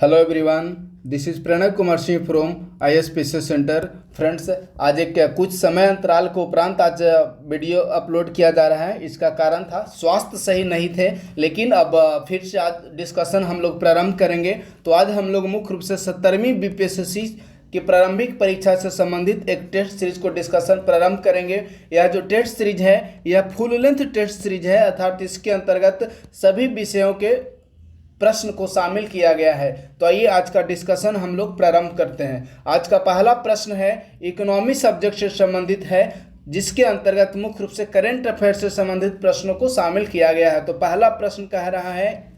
Hello everyone, this is Pranay Kumar Singh from ISPC centre. Friends, आज एक कुछ समय अंतराल के उपरांत आज वीडियो अपलोड किया जा रहा है। इसका कारण था स्वास्थ्य सही नहीं थे, लेकिन अब फिर से आज डिस्कशन हम लोग प्रारंभ करेंगे। तो आज हम लोग मुख्य रूप से 70वीं BPSC की प्रारंभिक परीक्षा से संबंधित एक टेस्ट सीरीज को डिस्कशन प्रारंभ करेंगे। यह जो टेस्ट सीरीज है यह फुल लेंथ टेस्ट सीरीज है, अर्थात इसके अंतर्गत सभी विषयों के प्रश्न को शामिल किया गया है। तो आइए आज का डिस्कशन हम लोग प्रारंभ करते हैं। आज का पहला प्रश्न है इकोनॉमी सब्जेक्ट से संबंधित है, जिसके अंतर्गत मुख्य रूप से करेंट अफेयर से संबंधित प्रश्नों को शामिल किया गया है। तो पहला प्रश्न कह रहा है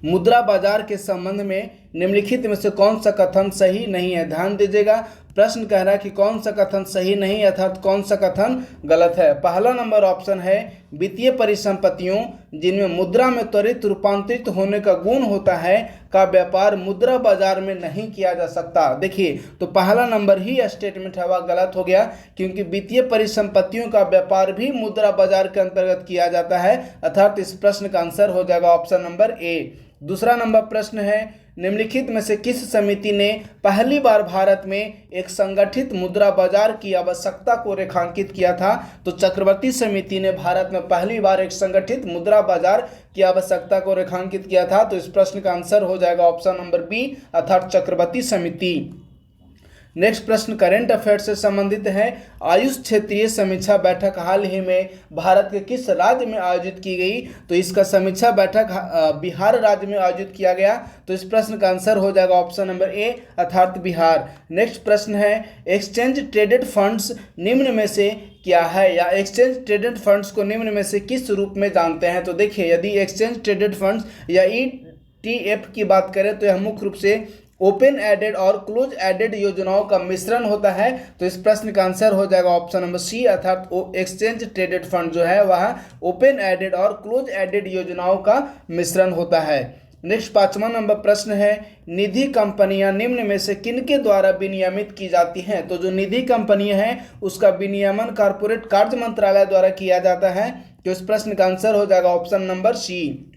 मुद्रा बाजार के संबंध में निम्नलिखित में से कौन सा कथन सही नहीं है। ध्यान दीजिएगा, प्रश्न कह रहा है कि कौन सा कथन सही नहीं अर्थात कौन सा कथन गलत है। पहला नंबर ऑप्शन है वित्तीय परिसंपत्तियों जिनमें मुद्रा में त्वरित रूपांतरित होने का गुण होता है का व्यापार मुद्रा बाजार में नहीं किया जा सकता। देखिए, तो पहला नंबर ही स्टेटमेंट है वह गलत हो गया, क्योंकि वित्तीय परिसंपत्तियों का व्यापार भी मुद्रा बाजार के अंतर्गत किया जाता है, अर्थात इस प्रश्न का आंसर हो जाएगा ऑप्शन नंबर ए। दूसरा नंबर प्रश्न है निम्नलिखित में से किस समिति ने पहली बार भारत में एक संगठित मुद्रा बाजार की आवश्यकता को रेखांकित किया था। तो चक्रवर्ती समिति ने भारत में पहली बार एक संगठित मुद्रा बाजार की आवश्यकता को रेखांकित किया था। तो इस प्रश्न का आंसर हो जाएगा ऑप्शन नंबर बी, अर्थात चक्रवर्ती समिति। नेक्स्ट प्रश्न करेंट अफेयर से संबंधित है। आयुष क्षेत्रीय समीक्षा बैठक हाल ही में भारत के किस राज्य में आयोजित की गई। तो इसका समीक्षा बैठक बिहार राज्य में आयोजित किया गया। तो इस प्रश्न का आंसर हो जाएगा ऑप्शन नंबर ए, अर्थात बिहार। नेक्स्ट प्रश्न है एक्सचेंज ट्रेडेड फंड्स निम्न में से क्या है, या एक्सचेंज ट्रेडेड फंड्स को निम्न में से किस रूप में जानते हैं। तो देखिए, यदि एक्सचेंज ट्रेडेड फंड्स या ETF की बात करें तो यह मुख्य रूप से ओपन एडेड और क्लोज एडेड योजनाओं का मिश्रण होता है। तो इस प्रश्न का आंसर हो जाएगा ऑप्शन नंबर सी, अर्थात एक्सचेंज ट्रेडेड फंड जो है वह ओपन एडेड और क्लोज एडेड योजनाओं का मिश्रण होता है। नेक्स्ट 5वां नंबर प्रश्न है निधि कंपनियां निम्न में से किनके द्वारा विनियमित की जाती हैं। तो जो निधि कंपनियां हैं उसका विनियमन कॉर्पोरेट कार्य मंत्रालय द्वारा किया जाता है। तो इस प्रश्न का आंसर हो जाएगा ऑप्शन नंबर सी।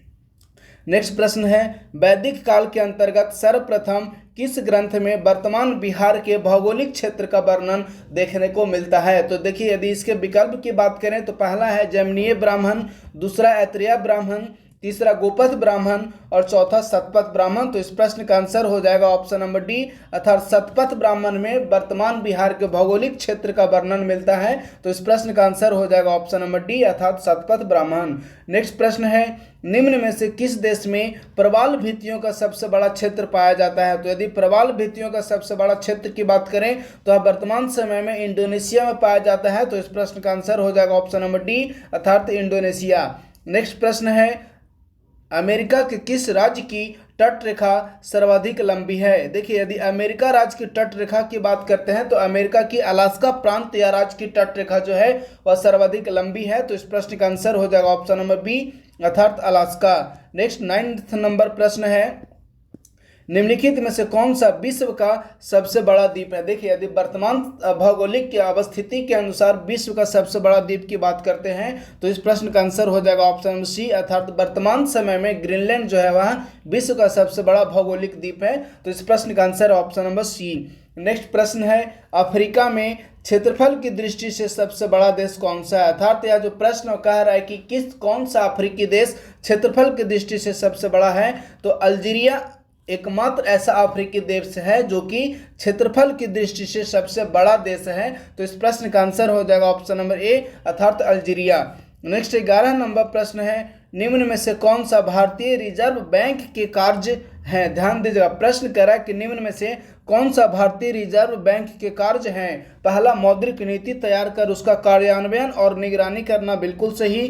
नेक्स्ट प्रश्न है वैदिक काल के अंतर्गत सर्वप्रथम किस ग्रंथ में वर्तमान बिहार के भौगोलिक क्षेत्र का वर्णन देखने को मिलता है। तो देखिए, यदि इसके विकल्प की बात करें तो पहला है जैमिनीय ब्राह्मण, दूसरा ऐत्रेय ब्राह्मण, तीसरा गोपथ ब्राह्मण और चौथा शतपथ ब्राह्मण। तो इस प्रश्न का आंसर हो जाएगा ऑप्शन नंबर डी, अर्थात शतपथ ब्राह्मण में वर्तमान बिहार के भौगोलिक क्षेत्र का वर्णन मिलता है। तो इस प्रश्न का आंसर हो जाएगा ऑप्शन नंबर डी, अर्थात शतपथ ब्राह्मण। नेक्स्ट प्रश्न है निम्न में से किस देश में प्रवाल भित्तियों का सबसे बड़ा क्षेत्र पाया जाता है। तो यदि प्रवाल भित्तियों का सबसे बड़ा क्षेत्र की बात करें तो वर्तमान समय में इंडोनेशिया में पाया जाता है। तो इस प्रश्न का आंसर हो जाएगा ऑप्शन नंबर डी, अर्थात इंडोनेशिया। नेक्स्ट प्रश्न है अमेरिका के किस राज्य की तट रेखा सर्वाधिक लंबी है। देखिए, यदि अमेरिका राज्य की तट रेखा की बात करते हैं तो अमेरिका की अलास्का प्रांत या राज्य की तट रेखा जो है वह सर्वाधिक लंबी है। तो इस प्रश्न का आंसर हो जाएगा ऑप्शन नंबर बी, अर्थात अलास्का। नेक्स्ट 9वां नंबर प्रश्न है निम्नलिखित में से कौन सा विश्व का सबसे बड़ा द्वीप है। देखिए, यदि वर्तमान भौगोलिक की अवस्थिति के अनुसार विश्व का सबसे बड़ा द्वीप की बात करते हैं तो इस प्रश्न का आंसर हो जाएगा ऑप्शन नंबर सी, अर्थात वर्तमान समय में ग्रीनलैंड जो है वह विश्व का सबसे बड़ा भौगोलिक द्वीप है। तो इस प्रश्न का answer option number C. Next प्रश्न है अफ्रीका में क्षेत्रफल की दृष्टि से सबसे बड़ा देश कौन सा है। अर्थात यह जो प्रश्न कह रहा है कि कौन सा अफ्रीकी देश क्षेत्रफल की दृष्टि से सबसे बड़ा है, तो अल्जीरिया एकमात्र ऐसा अफ्रीकी देश है जो कि क्षेत्रफल की दृष्टि से सबसे बड़ा देश है। तो इस प्रश्न का आंसर हो जाएगा ऑप्शन नंबर ए, अर्थात अल्जीरिया। नेक्स्ट 11 नंबर प्रश्न है निम्न में से कौन सा भारतीय रिजर्व बैंक के कार्य हैं। ध्यान दीजिएगा, प्रश्न कह रहा है कि निम्न में से कौन सा भारतीय रिजर्व बैंक के कार्य हैं। पहला मौद्रिक नीति तैयार कर उसका कार्यान्वयन और निगरानी करना, बिल्कुल सही।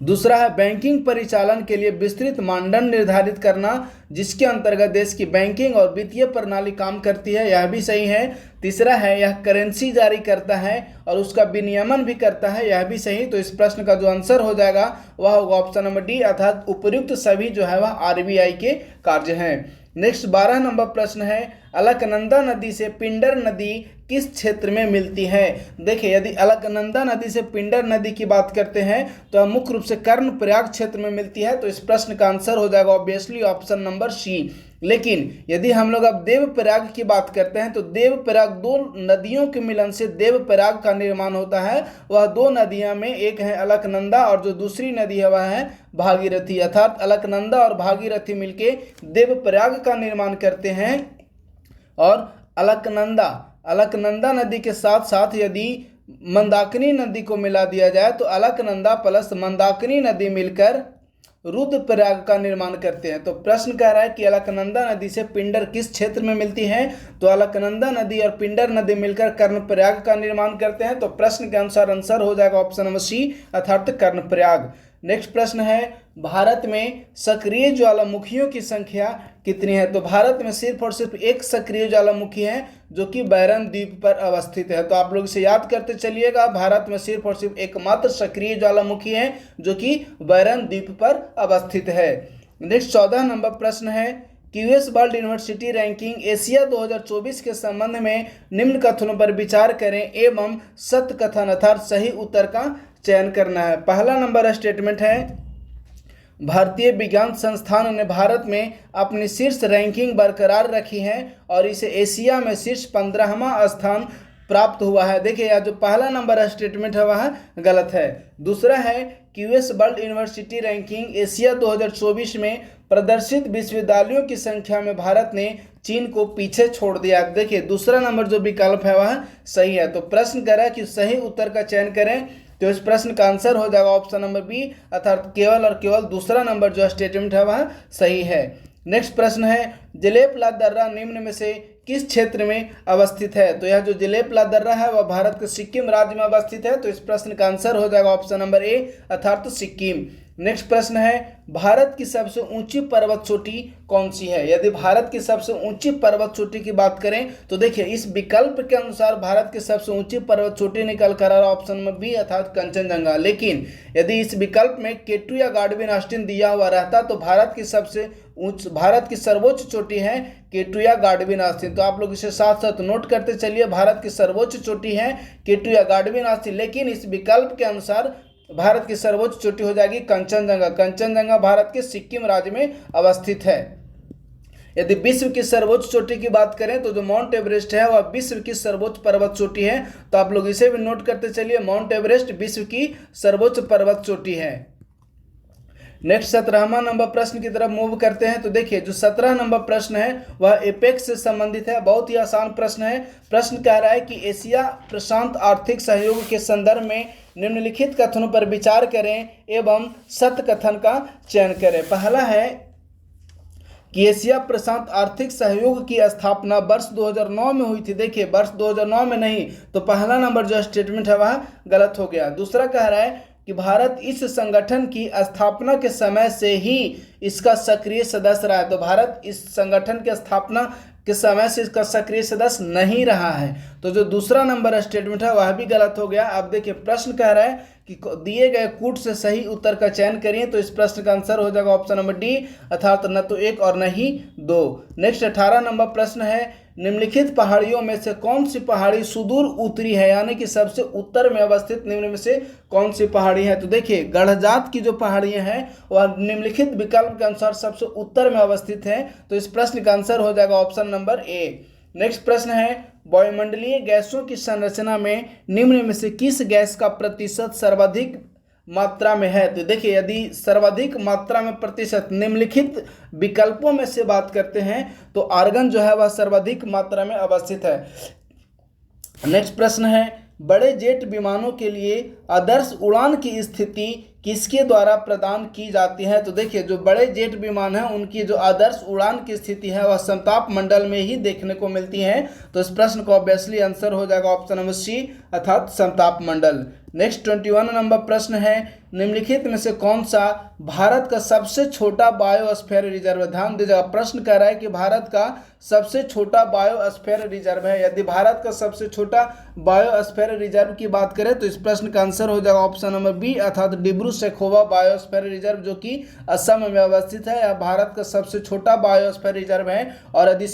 दूसरा है बैंकिंग परिचालन के लिए विस्तृत मानदंड निर्धारित करना जिसके अंतर्गत देश की बैंकिंग और वित्तीय प्रणाली काम करती है, यह भी सही है। तीसरा है यह करेंसी जारी करता है और उसका विनियमन भी करता है, यह भी सही। तो इस प्रश्न का जो आंसर हो जाएगा वह होगा ऑप्शन नंबर डी, अर्थात उपयुक्त सभी जो है वह RBI के कार्य हैं। नेक्स्ट 12 नंबर प्रश्न है अलकनंदा नदी से पिंडर नदी किस क्षेत्र में मिलती है? देखिए, यदि अलकनंदा नदी से पिंडर नदी की बात करते हैं तो मुख्य रूप से कर्णप्रयाग क्षेत्र में मिलती है। तो इस प्रश्न का आंसर हो जाएगा ऑब्वियसली ऑप्शन नंबर सी। लेकिन यदि हम लोग अब देवप्रयाग की बात करते हैं तो देवप्रयाग दो नदियों के मिलन से देवप्रयाग का निर्माण होता है। वह दो नदियां में एक है अलकनंदा और जो दूसरी नदी है वह है भागीरथी, अर्थात अलकनंदा और भागीरथी मिलके देवप्रयाग का निर्माण करते हैं। और अलकनंदा नदी के साथ साथ यदि मंदाकिनी नदी को मिला दिया जाए तो अलकनंदा प्लस मंदाकिनी नदी मिलकर रुद्रप्रयाग का निर्माण करते हैं। तो प्रश्न कह रहा है कि अलकनंदा नदी से पिंडर किस क्षेत्र में मिलती है? तो अलकनंदा नदी और पिंडर नदी मिलकर कर्णप्रयाग का निर्माण करते हैं। तो प्रश्न के अनुसार आंसर हो जाएगा ऑप्शन नंबर सी, अर्थात कर्णप्रयाग। नेक्स्ट प्रश्न है, भारत में सक्रिय ज्वालामुखियों की संख्या कितनी है? तो भारत में सिर्फ और सिर्फ एक सक्रिय ज्वालामुखी है जो कि बैरन द्वीप पर अवस्थित है। तो आप लोग इसे याद करते चलिएगा, भारत में सिर्फ और सिर्फ एकमात्र सक्रिय ज्वालामुखी है जो कि बैरन द्वीप पर अवस्थित है। नेक्स्ट 14 नंबर प्रश्न है, QS world university ranking Asia 2024 के संबंध में निम्न कथनों पर विचार करें एवं सत्य कथन अर्थात सही उत्तर का चयन करना है। पहला नंबर स्टेटमेंट है, भारतीय विज्ञान संस्थान ने भारत में अपनी शीर्ष रैंकिंग बरकरार रखी है और इसे एशिया में शीर्ष 15वां स्थान प्राप्त हुआ है। देखिए, यह जो पहला नंबर स्टेटमेंट है वह गलत है। दूसरा है, QS world university ranking Asia 2024 में प्रदर्शित विश्वविद्यालयों की संख्या में भारत ने चीन को पीछे छोड़ दिया। देखिए, दूसरा नंबर जो विकल्प है वह सही है। तो प्रश्न कर रहा है कि सही उत्तर का चयन करें, तो इस प्रश्न का आंसर हो जाएगा ऑप्शन नंबर बी, अर्थात केवल और केवल दूसरा नंबर जो स्टेटमेंट है वह सही है। नेक्स्ट प्रश्न है, जलेपला दर्रा निम्न में से किस क्षेत्र में अवस्थित है? तो यह जो जलेपला दर्रा है वह भारत के सिक्किम राज्य में अवस्थित है। तो इस प्रश्न का आंसर हो जाएगा ऑप्शन नंबर ए, अर्थात सिक्किम। नेक्स्ट प्रश्न है, भारत की सबसे ऊंची पर्वत चोटी कौन सी है? यदि भारत की सबसे ऊंची पर्वत चोटी की बात करें तो देखिए, इस विकल्प के अनुसार भारत की सबसे ऊंची पर्वत चोटी निकल कर आ रहा ऑप्शन नंबर बी, अर्थात कंचनजंगा। लेकिन यदि इस विकल्प में केटू या गाडविन ऑस्टिन दिया हुआ रहता तो भारत की सर्वोच्च चोटी है केटू या गाडविन ऑस्टिन। तो आप लोग इसे साथ साथ नोट करते चलिए, भारत की सर्वोच्च चोटी है केटू या गाडविन ऑस्टिन, लेकिन इस विकल्प के अनुसार भारत की सर्वोच्च चोटी हो जाएगी कंचनजंगा। कंचनजंगा भारत के सिक्किम राज्य में अवस्थित है। यदि विश्व की सर्वोच्च चोटी की बात करें तो जो माउंट एवरेस्ट है वह विश्व की सर्वोच्च पर्वत चोटी है। तो आप लोग इसे भी नोट करते चलिए, माउंट एवरेस्ट विश्व की सर्वोच्च पर्वत चोटी है। नेक्स्ट 17वां नंबर प्रश्न की तरफ मूव करते हैं। तो देखिए, जो 17 नंबर प्रश्न है वह एपेक्स से संबंधित है। बहुत ही आसान प्रश्न है। प्रश्न कह रहा है कि एशिया प्रशांत आर्थिक सहयोग के संदर्भ में निम्नलिखित कथनों पर विचार करें एवं सत्य कथन का चयन करें। पहला है कि एशिया प्रशांत आर्थिक सहयोग की स्थापना वर्ष 2009 में हुई थी। देखिए, वर्ष 2009 में नहीं, तो पहला नंबर जो स्टेटमेंट है वह गलत हो गया। दूसरा कह रहा है कि भारत इस संगठन की स्थापना के समय से ही इसका सक्रिय सदस्य रहा है। तो भारत इस संगठन की स्थापना के समय से इसका सक्रिय सदस्य नहीं रहा है। तो जो दूसरा नंबर स्टेटमेंट है वह भी गलत हो गया। अब देखिए, प्रश्न कह रहा है कि दिए गए कूट से सही उत्तर का चयन करिए। तो इस प्रश्न का आंसर हो जाएगा ऑप्शन नंबर डी, अर्थात न तो एक और न ही दो। नेक्स्ट 18 नंबर प्रश्न है, निम्नलिखित पहाड़ियों में से कौन सी पहाड़ी सुदूर उत्तरी है, यानी कि सबसे उत्तर में अवस्थित निम्न में से कौन सी पहाड़ी है? तो देखिए, गढ़जात की जो पहाड़ियां हैं वह निम्नलिखित विकल्प के अनुसार सबसे उत्तर में अवस्थित है। तो इस प्रश्न का आंसर हो जाएगा ऑप्शन नंबर ए। नेक्स्ट प्रश्न है, वायुमंडलीय गैसों की संरचना में निम्न में से किस गैस का प्रतिशत सर्वाधिक मात्रा में है? तो देखिए, यदि सर्वाधिक मात्रा में प्रतिशत निम्नलिखित विकल्पों में से बात करते हैं तो आर्गन जो है वह सर्वाधिक मात्रा में अवस्थित है। नेक्स्ट प्रश्न है, बड़े जेट विमानों के लिए आदर्श उड़ान की स्थिति किसके द्वारा प्रदान की जाती है? तो देखिए, जो बड़े जेट विमान हैं उनकी जो आदर्श उड़ान की स्थिति है वह समताप मंडल में ही देखने को मिलती है। तो इस प्रश्न का ऑब्वियसली आंसर हो जाएगा ऑप्शन नंबर सी, अर्थात समताप मंडल। नेक्स्ट 21 नंबर प्रश्न है, निम्नलिखित में से कौन सा भारत का सबसे छोटा बायोस्फीयर रिजर्व? ध्यान दीजिएगा, प्रश्न कह रहा है कि भारत का सबसे छोटा बायोस्फीयर रिजर्व है। यदि भारत का सबसे छोटा बायोस्फीयर रिजर्व की बात करें तो इस प्रश्न का आंसर हो जाएगा ऑप्शन नंबर बी, अर्थात डिब्रू सैखोवा बायोस्फीयर रिजर्व, जो कि असम में अवस्थित है। यह भारत का सबसे छोटा बायोस्फीयर रिजर्व है। और यदि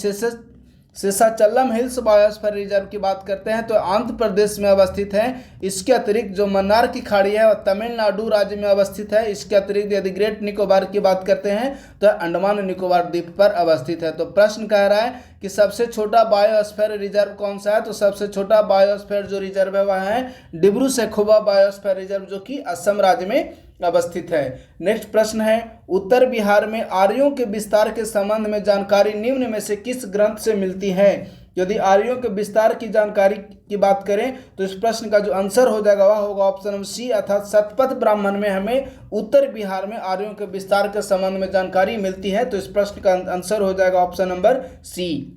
शेषाचलम हिल्स बायोस्फीयर रिजर्व की बात करते हैं तो आंध्र प्रदेश में अवस्थित है। इसके अतिरिक्त जो मन्नार की खाड़ी है वह तमिलनाडु राज्य में अवस्थित है। इसके अतिरिक्त यदि ग्रेट निकोबार की बात करते हैं तो अंडमान निकोबार द्वीप पर अवस्थित है। तो प्रश्न कह रहा है कि सबसे छोटा बायोस्फीयर रिजर्व कौन सा है, तो सबसे छोटा बायोस्फीयर जो रिजर्व है वह है डिब्रू सैखोवा बायोस्फीयर रिजर्व, जो कि असम राज्य में अवस्थित है। नेक्स्ट प्रश्न है, उत्तर बिहार में आर्यों के विस्तार के संबंध में जानकारी निम्न में से किस ग्रंथ से मिलती है। यदि आर्यों के विस्तार की जानकारी की बात करें तो इस प्रश्न का जो आंसर हो जाएगा वह होगा ऑप्शन नंबर सी, अर्थात शतपथ ब्राह्मण में हमें उत्तर बिहार में आर्यों के विस्तार के संबंध में जानकारी मिलती है। तो इस प्रश्न का आंसर हो जाएगा ऑप्शन नंबर सी।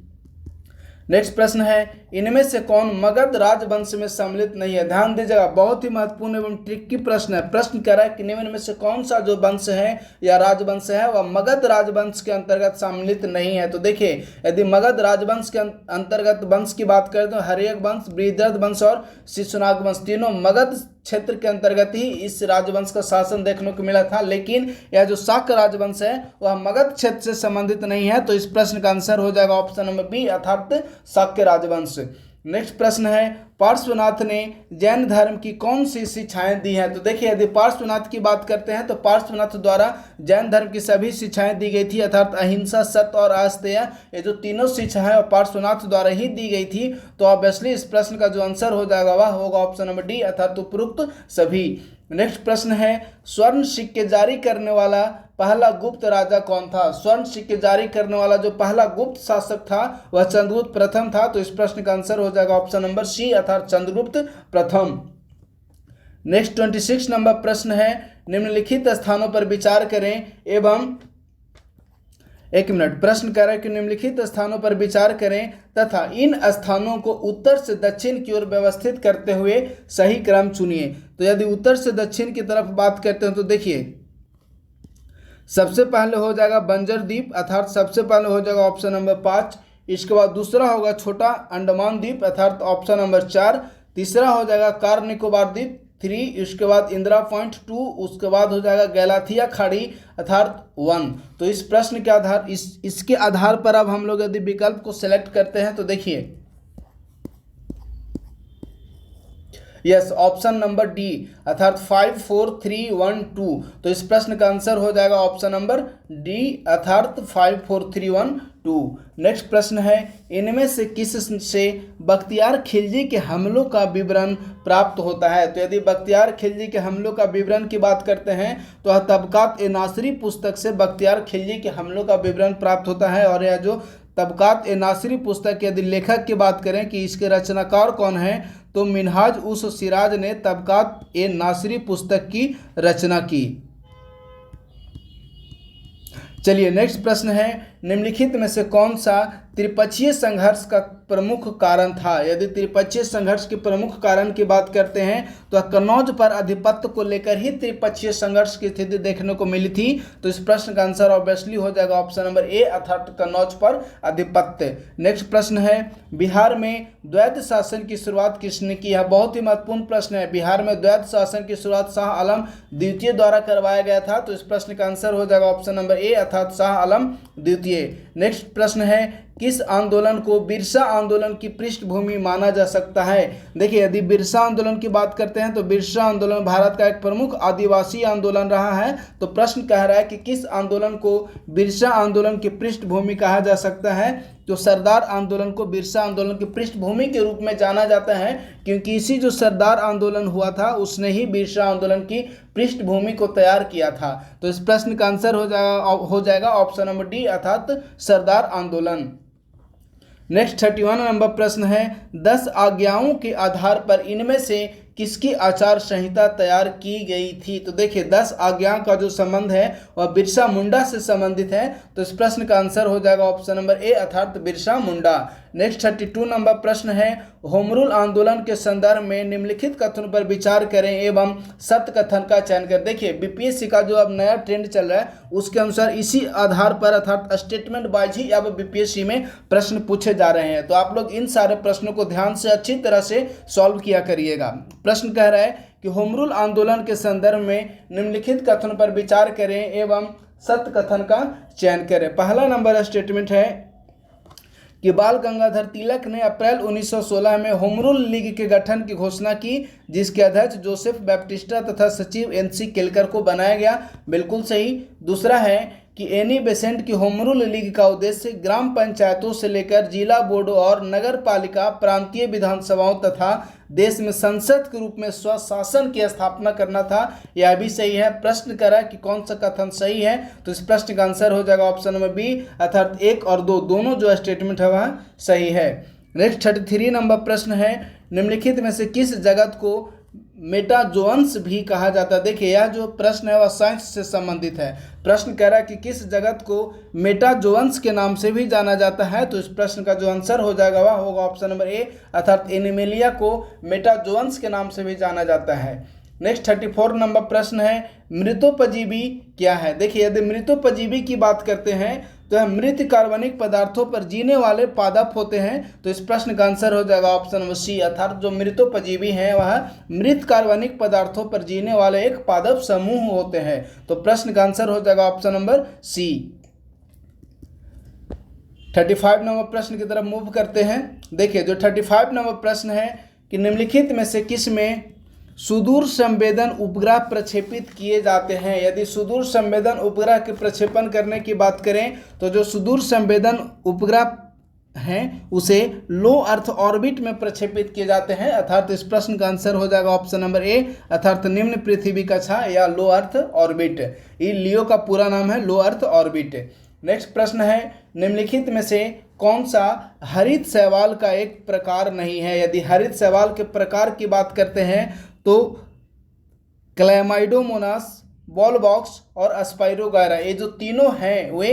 नेक्स्ट प्रश्न है, इनमें से कौन मगध राजवंश में सम्मिलित नहीं है। ध्यान दीजिएगा, बहुत ही महत्वपूर्ण एवं ट्रिकी प्रश्न है। प्रश्न कह रहा है कि निम्न में से कौन सा जो वंश है या राजवंश है वह मगध राजवंश के अंतर्गत सम्मिलित नहीं है। तो देखिए, यदि मगध राजवंश के अंतर्गत वंश की बात करें तो हर्यक वंश, बृहद्रथ वंश और शिशुनाग वंश तीनों मगध क्षेत्र के अंतर्गत ही इस राजवंश का शासन देखने को मिला था। लेकिन यह जो शाक्य राजवंश है वह मगध क्षेत्र से संबंधित नहीं है। तो इस प्रश्न का आंसर हो जाएगा ऑप्शन नंबर बी, अर्थात शाक्य राजवंश। नेक्स्ट प्रश्न है, पार्श्वनाथ ने जैन धर्म की कौन सी शिक्षाएं दी हैं। तो देखिए, यदि पार्श्वनाथ की बात करते हैं तो पार्श्वनाथ द्वारा जैन धर्म की सभी शिक्षाएं दी गई थी, अर्थात अहिंसा, सत्य और आस्तेय, ये जो तीनों शिक्षाएं हैं पार्श्वनाथ द्वारा ही दी गई थी। तो ऑब्वियसली इस प्रश्न का जो आंसर हो जाएगा वह होगा ऑप्शन नंबर डी, अर्थात उपरोक्त सभी। नेक्स्ट प्रश्न है, स्वर्ण सिक्के जारी करने वाला पहला गुप्त राजा कौन था। स्वर्ण सिक्के जारी करने वाला जो पहला गुप्त शासक था वह चंद्रगुप्त प्रथम था। तो इस प्रश्न का आंसर हो जाएगा ऑप्शन नंबर सी, अर्थात चंद्रगुप्त प्रथम। नेक्स्ट 26 नंबर प्रश्न है, निम्नलिखित स्थानों पर विचार करें एवं प्रश्न कह रहा है कि निम्नलिखित स्थानों पर विचार करें तथा इन स्थानों को उत्तर से दक्षिण की ओर व्यवस्थित करते हुए सही क्रम चुनिए। तो यदि उत्तर से दक्षिण की तरफ बात करते हैं तो देखिए, सबसे पहले हो जाएगा बंजर द्वीप, अर्थात सबसे पहले हो जाएगा ऑप्शन नंबर 5। इसके बाद दूसरा होगा छोटा अंडमान द्वीप, अर्थात ऑप्शन नंबर 4। तीसरा हो जाएगा कार निकोबार द्वीप 3। इसके बाद इंदिरा पॉइंट 2। उसके बाद हो जाएगा गैलाथिया खाड़ी, अर्थात 1। तो इस प्रश्न के आधार इसके आधार पर अब हम लोग यदि विकल्प को सिलेक्ट करते हैं तो देखिए, यस, ऑप्शन नंबर डी, अर्थात 5 4 3 1 2। तो इस प्रश्न का आंसर हो जाएगा ऑप्शन नंबर डी, अर्थात 5 4 3 1 2। नेक्स्ट प्रश्न है, इनमें से किस से बख्तियार खिलजी के हमलों का विवरण प्राप्त होता है। तो यदि बख्तियार खिलजी के हमलों का विवरण की बात करते हैं तो तबकात ए नासिरी पुस्तक से बख्तियार खिलजी के हमलों का विवरण प्राप्त होता है। और यह जो तबकात ए नासिरी पुस्तक, यदि लेखक की बात करें कि इसके रचनाकार कौन है तो मिनहाज उस सिराज ने तबकात ए नासिरी पुस्तक की रचना की। चलिए, नेक्स्ट प्रश्न है, निम्नलिखित में से कौन सा त्रिपक्षीय संघर्ष का प्रमुख कारण था। यदि त्रिपक्षीय संघर्ष के प्रमुख कारण की बात करते हैं तो कन्नौज पर आधिपत्य को लेकर ही त्रिपक्षीय संघर्ष की स्थिति देखने को मिली थी। तो इस प्रश्न का आंसर ऑब्वियसली हो जाएगा ऑप्शन नंबर ए, अर्थात कन्नौज पर आधिपत्य। नेक्स्ट प्रश्न है, बिहार में द्वैध शासन की शुरुआत किसने की है। बहुत ही महत्वपूर्ण प्रश्न है। बिहार में द्वैध शासन की शुरुआत शाह आलम द्वितीय द्वारा करवाया गया था। तो इस प्रश्न का आंसर हो जाएगा ऑप्शन नंबर ए, अर्थात शाह आलम द्वितीय। नेक्स्ट प्रश्न है, किस आंदोलन को बिरसा आंदोलन की पृष्ठभूमि माना जा सकता है। देखिए, यदि बिरसा आंदोलन की बात करते हैं तो बिरसा आंदोलन भारत का एक प्रमुख आदिवासी आंदोलन रहा है। तो प्रश्न कह रहा है कि किस आंदोलन को बिरसा आंदोलन की पृष्ठभूमि कहा जा सकता है। तो सरदार आंदोलन को बिरसा आंदोलन की पृष्ठभूमि के रूप में जाना जाता है, क्योंकि इसी जो सरदार आंदोलन हुआ था उसने ही बिरसा आंदोलन की पृष्ठभूमि को तैयार किया था। तो इस प्रश्न का आंसर हो जाएगा ऑप्शन नंबर डी, अर्थात सरदार आंदोलन। नेक्स्ट 31 नंबर प्रश्न है, 10 आज्ञाओं के आधार पर इनमें से किसकी आचार संहिता तैयार की गई थी। तो देखिए, 10 आज्ञाओं का जो संबंध है वह बिरसा मुंडा से संबंधित है। तो इस प्रश्न का आंसर हो जाएगा ऑप्शन नंबर ए, अर्थात बिरसा मुंडा। नेक्स्ट 32 नंबर प्रश्न है, होम रूल आंदोलन के संदर्भ में निम्नलिखित कथन पर विचार करें एवं सत्य कथन का चयन करें। देखिए, बीपीएससी का जो अब नया ट्रेंड चल रहा है उसके अनुसार इसी आधार पर, अर्थात स्टेटमेंट वाइज ही अब बीपीएससी में प्रश्न पूछे जा रहे हैं। तो आप लोग इन सारे प्रश्नों को ध्यान से अच्छी तरह से सॉल्व किया करिएगा। प्रश्न कह रहा है कि होम रूल आंदोलन के संदर्भ में निम्नलिखित कथन पर विचार करें एवं सत्य कथन का चयन करें। पहला नंबर स्टेटमेंट है कि बाल गंगाधर तिलक ने अप्रैल 1916 में होम रूल लीग के गठन की घोषणा की, जिसके अध्यक्ष जोसेफ बैप्टिस्टा तथा सचिव एनसी केलकर को बनाया गया। बिल्कुल सही। दूसरा है कि एनी बेसेंट की होम रूल लीग का उद्देश्य ग्राम पंचायतों से लेकर जिला बोर्डों और नगर पालिका प्रांतीय विधानसभाओं तथा देश में संसद के रूप में स्वशासन की स्थापना करना था। यह भी सही है। प्रश्न करा कि कौन सा कथन सही है, तो इस प्रश्न का आंसर हो जाएगा ऑप्शन नंबर बी, अर्थात 1 और 2 दोनों जो स्टेटमेंट है वह सही है। नेक्स्ट 33 नंबर प्रश्न है, निम्नलिखित में से किस जगत को मेटाजोअन्स भी कहा जाता है। देखिए यह जो प्रश्न है वह साइंस से संबंधित है। प्रश्न कह रहा है कि किस जगत को मेटाजोअन्स के नाम से भी जाना जाता है, तो इस प्रश्न का जो आंसर हो जाएगा वह होगा ऑप्शन नंबर ए, अर्थात एनिमेलिया को मेटाजोअन्स के नाम से भी जाना जाता है। नेक्स्ट 34 नंबर प्रश्न है, मृतोपजीवी क्या है। देखिए यदि मृतोपजीवी की बात करते हैं तो यह मृत कार्बनिक पदार्थों पर जीने वाले पादप होते हैं, तो इस प्रश्न का आंसर हो जाएगा ऑप्शन नंबर सी, अर्थात जो मृतोपजीवी हैं वह मृत कार्बनिक पदार्थों पर जीने वाले एक पादप समूह होते हैं, तो प्रश्न का आंसर हो जाएगा ऑप्शन नंबर सी। 35 नंबर प्रश्न की तरफ मूव करते हैं। देखिए जो 35 नंबर प्रश्न है कि निम्नलिखित में से किस में सुदूर संवेदन उपग्रह प्रक्षेपित किए जाते हैं। यदि सुदूर संवेदन उपग्रह के प्रक्षेपण करने की बात करें तो जो सुदूर संवेदन उपग्रह हैं उसे लो अर्थ ऑर्बिट में प्रक्षेपित किए जाते हैं, अर्थात इस प्रश्न का आंसर हो जाएगा ऑप्शन नंबर ए, अर्थात निम्न पृथ्वी कक्षा या लो अर्थ ऑर्बिट। ये लियो का पूरा नाम है लो अर्थ ऑर्बिट। नेक्स्ट प्रश्न है, निम्नलिखित में से कौन सा हरित शैवाल का एक प्रकार नहीं है। यदि हरित शैवाल के प्रकार की बात करते हैं तो क्लैमाइडोमोनास, बॉलबॉक्स और स्पाइरोगायरा, ये जो तीनों हैं वे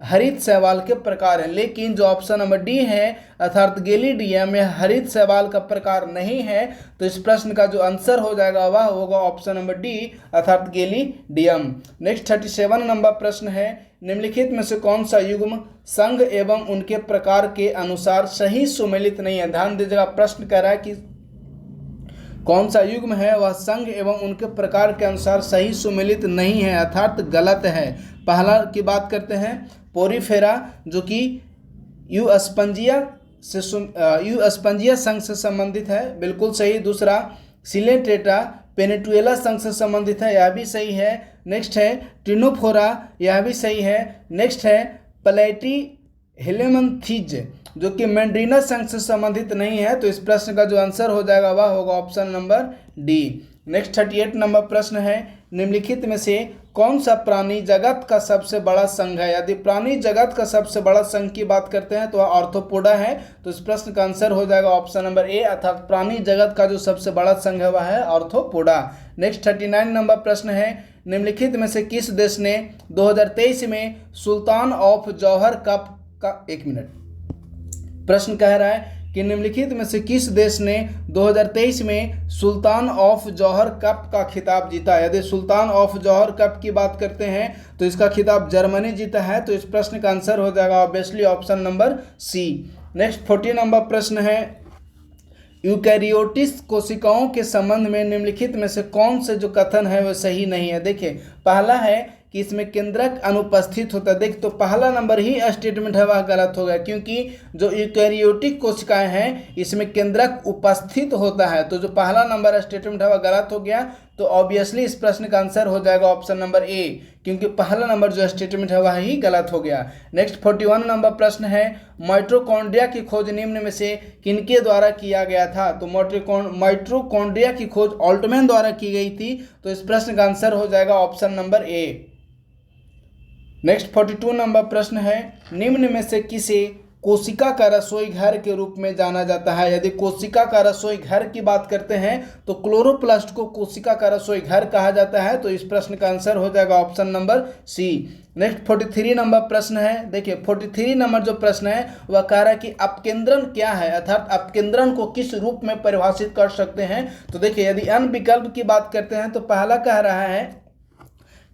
हरित शैवाल के प्रकार हैं, लेकिन जो ऑप्शन नंबर डी है अर्थात गेलिडियम यह हरित शैवाल का प्रकार नहीं है, तो इस प्रश्न का जो आंसर हो जाएगा वह होगा ऑप्शन नंबर डी, अर्थात गेलिडियम। नेक्स्ट 37 नंबर प्रश्न है, निम्नलिखित में से कौन सा युग्म संघ एवं उनके प्रकार के अनुसार सही सुमेलित नहीं है। ध्यान दीजिएगा, प्रश्न कह रहा है कि कौन सा युग्म है वह संघ एवं उनके प्रकार के अनुसार सही सुमेलित नहीं है, अर्थात गलत है। पहला की बात करते हैं पोरीफेरा जो कि यूस्पंजिया संघ से संबंधित है, बिल्कुल सही। दूसरा सिलेंट्रेटा पेनेटुएला संघ से संबंधित है, यह भी सही है। नेक्स्ट है ट्रिनोफोरा, यह भी सही है। नेक्स्ट है प्लेटी हेलेमंथीज जो कि मैंड्रीना संघ से संबंधित नहीं है, तो इस प्रश्न का जो आंसर हो जाएगा वह होगा option number D. Next 38 number प्रश्न है, निम्नलिखित में से कौन सा प्राणी जगत का सबसे बड़ा संघ है। यदि प्राणी जगत का सबसे बड़ा संघ की बात करते हैं तो वह आर्थ्रोपोडा है, तो इस प्रश्न का आंसर हो जाएगा ऑप्शन नंबर ए, अर्थात प्राणी जगत का जो सबसे बड़ा संघ है वह है आर्थ्रोपोडा। नेक्स्ट 39 नंबर प्रश्न है, निम्नलिखित में से किस देश ने 2023 में सुल्तान ऑफ जौहर कप का, एक मिनट, प्रश्न कह रहा है कि निम्नलिखित में से किस देश ने 2023 में सुल्तान ऑफ जौहर कप का खिताब जीता। यदि सुल्तान ऑफ जौहर कप की बात करते हैं तो इसका खिताब जर्मनी जीता है, तो इस प्रश्न का आंसर हो जाएगा obviously option number C. Next 40 number प्रश्न है, यूकैरियोटिस कोशिकाओं के संबंध में निम्नलिखित में से कौन से जो कथन है वह सही नहीं है। देखिए पहला है कि इसमें केंद्रक अनुपस्थित होता है। देख तो पहला नंबर ही स्टेटमेंट है वह गलत हो गया, क्योंकि जो यूकैरियोटिक कोशिकाएं हैं इसमें केंद्रक उपस्थित होता है, तो जो पहला नंबर स्टेटमेंट है वह गलत हो गया। तो ऑब्वियसली इस प्रश्न का आंसर हो जाएगा ऑप्शन नंबर ए, क्योंकि पहला नंबर जो स्टेटमेंट है वह ही गलत हो गया। नेक्स्ट 41 नंबर प्रश्न है, माइटोकॉन्ड्रिया की खोज निम्न में से किनके द्वारा किया गया था। तो माइटोकॉन्ड्रिया की खोज ऑल्टमैन द्वारा की गई थी, तो इस प्रश्न का आंसर हो जाएगा option number A. Next 42 number प्रश्न है, निम्न में से किसे कोशिका का रसोई घर के रूप में जाना जाता है। यदि कोशिका का रसोई घर की बात करते हैं तो क्लोरोप्लास्ट को कोशिका का रसोई घर कहा जाता है, तो इस प्रश्न का आंसर हो जाएगा option number C. Next 43 number प्रश्न है, देखिए 43 नंबर जो प्रश्न है वह कह रहा है कि अपकेंद्रण क्या है, अर्थात अपकेंद्रण को किस रूप में परिभाषित कर सकते हैं। तो देखिए यदि अन्य विकल्प की बात करते हैं तो पहला कह रहा है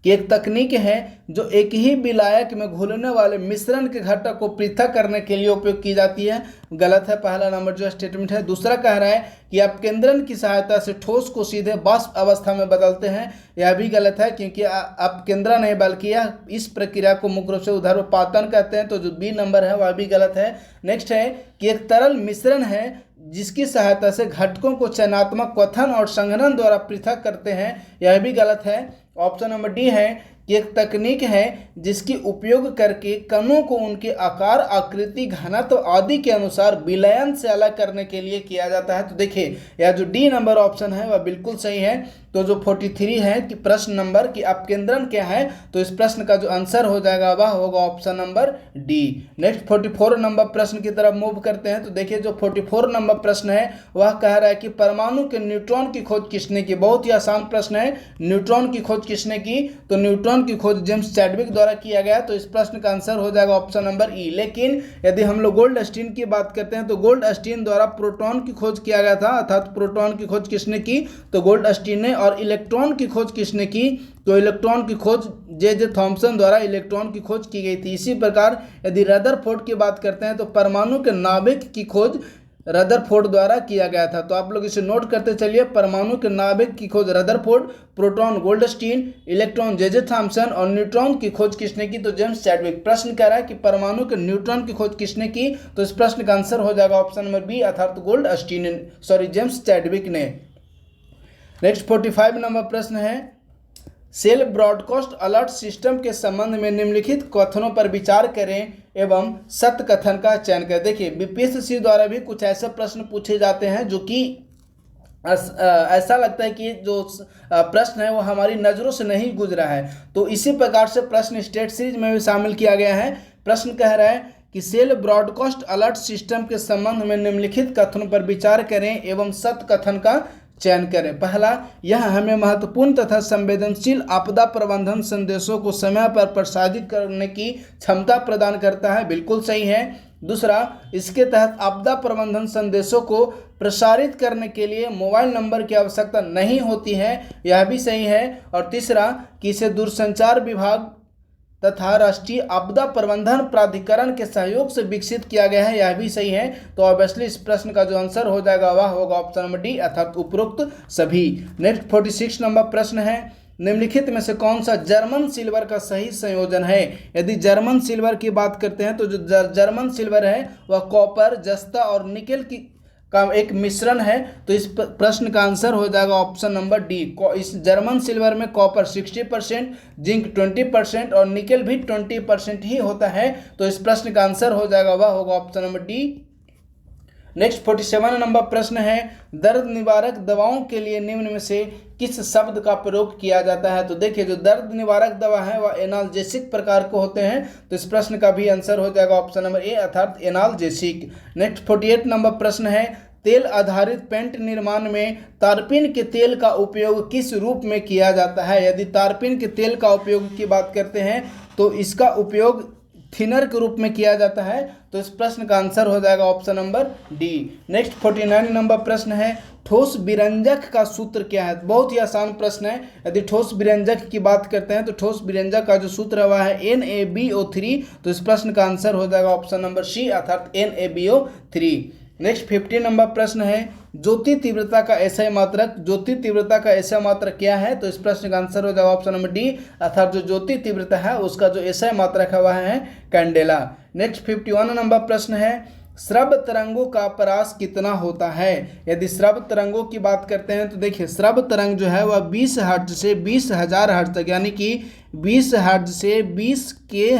कि एक तकनीक है जो एक ही विलायक में घुलने वाले मिश्रण के घटक को पृथक करने के लिए उपयोग की जाती है, गलत है पहला नंबर जो स्टेटमेंट है। दूसरा कह रहा है कि अपकेंद्रण की सहायता से ठोस को सीधे वाष्प अवस्था में बदलते हैं, यह भी गलत है, क्योंकि अपकेंद्रण नहीं बल्कि यह इस प्रक्रिया को मुख्य रूप से ऊर्ध्वपातन कहते हैं, तो जो बी नंबर है वह भी गलत है। नेक्स्ट है कि एक तरल मिश्रण है जिसकी सहायता से घटकों को चयनात्मक क्वथन और संघनन द्वारा पृथक करते हैं, यह भी गलत है। ऑप्शन नंबर डी है कि एक तकनीक है जिसकी उपयोग करके कणों को उनके आकार, आकृति, घनत्व आदि के अनुसार विलयन से अलग करने के लिए किया जाता है। तो देखिए यह जो डी नंबर ऑप्शन है वह बिल्कुल सही है। तो जो 43 है कि प्रश्न नंबर कि अपकेंद्रण क्या है, तो इस प्रश्न का जो आंसर हो जाएगा वह होगा option number D. Next 44 number प्रश्न की तरफ मूव करते हैं। तो देखिए जो 44 नंबर प्रश्न है वह कह रहा है कि परमाणु के न्यूट्रॉन की खोज किसने की। बहुत ही आसान प्रश्न है, न्यूट्रॉन की खोज किसने की, तो न्यूट्रॉन की खोज जेम्स चैडविक द्वारा किया गया। तो इस प्रश्न का आंसर हो जाएगा ऑप्शन नंबर ई। लेकिन यदि हम लोग गोल्डस्टीन की बात करते हैं तो गोल्डस्टीन द्वारा प्रोटॉन की खोज किया गया था, अर्थात प्रोटॉन की खोज किसने की, तो गोल्डस्टीन ने। और इलेक्ट्रॉन की खोज किसने की, तो इलेक्ट्रॉन की खोज जे थॉम्सन द्वारा इलेक्ट्रॉन की खोज की गई थी। इसी प्रकार यदि रदरफोर्ड की बात करते हैं तो परमाणु के नाभिक की खोज रदरफोर्ड द्वारा किया गया था। तो आप लोग इसे नोट करते चलिए, परमाणु के नाभिक की खोज Rutherford, proton Goldstein, electron J Thomson और न्यूट्रॉन की खोज किसने की, तो जेम्स चैडविक। प्रश्न कह रहा है कि परमाणु के न्यूट्रॉन की खोज किसने की, तो इस प्रश्न का आंसर हो जाएगा ऑप्शन नंबर बी, अर्थात गोल्डस्टीन जेम्स चैडविक ने। नेक्स्ट 45 नंबर प्रश्न है, सेल ब्रॉडकास्ट अलर्ट सिस्टम के संबंध में निम्नलिखित कथनों पर विचार करें एवं सत्य कथन का चयन करें। देखिए बीपीएससी द्वारा भी कुछ ऐसे प्रश्न पूछे जाते हैं जो कि ऐसा लगता है कि जो प्रश्न है वो हमारी नज़रों से नहीं गुजरा है, तो इसी प्रकार से प्रश्न स्टेट सीरीज में भी शामिल किया गया है। प्रश्न कह रहा है कि सेल ब्रॉडकास्ट अलर्ट सिस्टम के संबंध में निम्नलिखित कथनों पर विचार करें एवं सत्य कथन का चयन करें। पहला, यह हमें महत्वपूर्ण तथा संवेदनशील आपदा प्रबंधन संदेशों को समय पर प्रसारित करने की क्षमता प्रदान करता है, बिल्कुल सही है। दूसरा, इसके तहत आपदा प्रबंधन संदेशों को प्रसारित करने के लिए मोबाइल नंबर की आवश्यकता नहीं होती है, यह भी सही है। और तीसरा, कि इसे दूरसंचार विभाग तथा राष्ट्रीय आपदा प्रबंधन प्राधिकरण के सहयोग से विकसित किया गया है, यह भी सही है। तो ऑब्वियसली इस प्रश्न का जो आंसर हो जाएगा वह होगा ऑप्शन नंबर डी, अर्थात उपरोक्त सभी। नेक्स्ट 46 नंबर प्रश्न है, निम्नलिखित में से कौन सा जर्मन सिल्वर का सही संयोजन है। यदि जर्मन सिल्वर की बात करते हैं तो जो जर्मन सिल्वर है वह कॉपर, जस्ता और निकेल की का एक मिश्रण है। तो इस प्रश्न का आंसर हो जाएगा ऑप्शन नंबर डी। इस जर्मन सिल्वर में कॉपर 60%, जिंक 20% और निकेल भी 20% ही होता है। तो इस प्रश्न का आंसर हो जाएगा वह होगा option number D. Next 47 number प्रश्न है, दर्द निवारक दवाओं के लिए निम्न में से किस शब्द का प्रयोग किया जाता है। तो देखिए जो दर्द निवारक दवा है वह एनाल्जेसिक प्रकार को होते हैं। तो इस प्रश्न का भी आंसर हो जाएगा ऑप्शन नंबर ए, अर्थात एनाल्जेसिक। नेक्स्ट 48 नंबर प्रश्न है, तेल आधारित पेंट निर्माण में तारपीन के तेल का उपयोग किस रूप में किया जाता है। यदि तारपीन के तेल का उपयोग की बात करते हैं तो इसका उपयोग थिनर के रूप में किया जाता है। तो इस प्रश्न का आंसर हो जाएगा option number D. Next 49 number प्रश्न है, ठोस विरंजक का सूत्र क्या है। बहुत ही आसान प्रश्न है। यदि ठोस विरंजक की बात करते हैं तो ठोस विरंजक का जो सूत्र हुआ है NaBO3। तो इस प्रश्न का आंसर हो जाएगा ऑप्शन नंबर सी, अर्थात NaBO3। नेक्स्ट 50 नंबर प्रश्न है, ज्योति तीव्रता का एसआई मात्रक। ज्योति तीव्रता का एसआई मात्रक क्या है। तो इस प्रश्न का आंसर हो जाएगा ऑप्शन नंबर डी, अर्थात जो ज्योति तीव्रता है उसका जो एसआई मात्रक है वह है कैंडेला। नेक्स्ट 51 नंबर प्रश्न है, श्रव्य तरंगों का परास कितना होता है। यदि श्रव्य तरंगों की बात करते हैं तो देखिए श्रव्य तरंग जो है वह 20 हर्ट्ज से 20,000 हर्ट्ज तक, यानी कि 20 हर्ट्ज से 20 के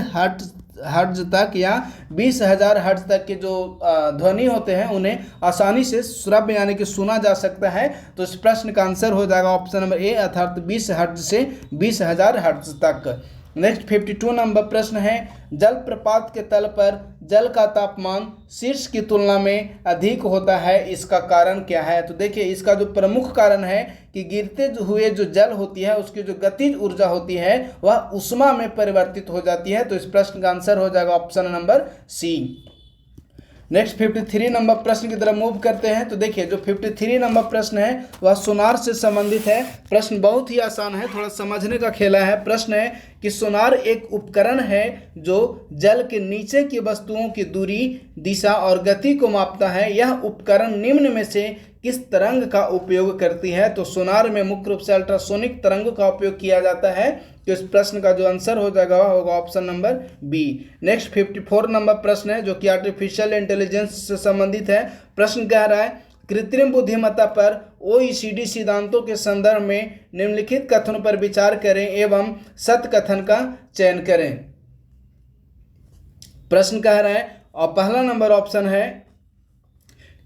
हर्ट्ज तक या 20,000 हर्ट्ज तक के जो ध्वनि होते हैं उन्हें आसानी से श्रव्य यानी कि सुना जा सकता है। तो इस प्रश्न का आंसर हो जाएगा ऑप्शन नंबर ए, अर्थात 20 हर्ट्ज से 20,000 हर्ट्ज तक। नेक्स्ट 52 नंबर प्रश्न है, जलप्रपात के तल पर जल का तापमान शीर्ष की तुलना में अधिक होता है, इसका कारण क्या है। तो देखिए इसका जो प्रमुख कारण है कि गिरते हुए जो जल होती है उसकी जो गतिज ऊर्जा होती है वह उष्मा में परिवर्तित हो जाती है। तो इस प्रश्न का आंसर हो जाएगा option number C. Next 53 number प्रश्न की तरफ मूव करते हैं। तो देखिए जो 53 नंबर प्रश्न है वह सोनार से संबंधित है। प्रश्न बहुत ही आसान है, थोड़ा समझने का खेला है। प्रश्न है कि सोनार एक उपकरण है जो जल के नीचे की वस्तुओं की दूरी, दिशा और गति को मापता है। यह उपकरण निम्न में से किस तरंग का उपयोग करती है? तो सोनार में मुख्य रूप से अल्ट्रासोनिक तरंगों का उपयोग किया जाता है। तो इस प्रश्न का जो आंसर हो जाएगा वह होगा option number B. Next 54 number प्रश्न है जो कि आर्टिफिशियल इंटेलिजेंस से संबंधित है। प्रश्न कह रहा है कृत्रिम बुद्धिमत्ता पर OECD सिद्धांतों के संदर्भ में निम्नलिखित कथनों पर विचार करें एवं सत्य कथन का चयन करें। प्रश्न कह रहा है और पहला नंबर ऑप्शन है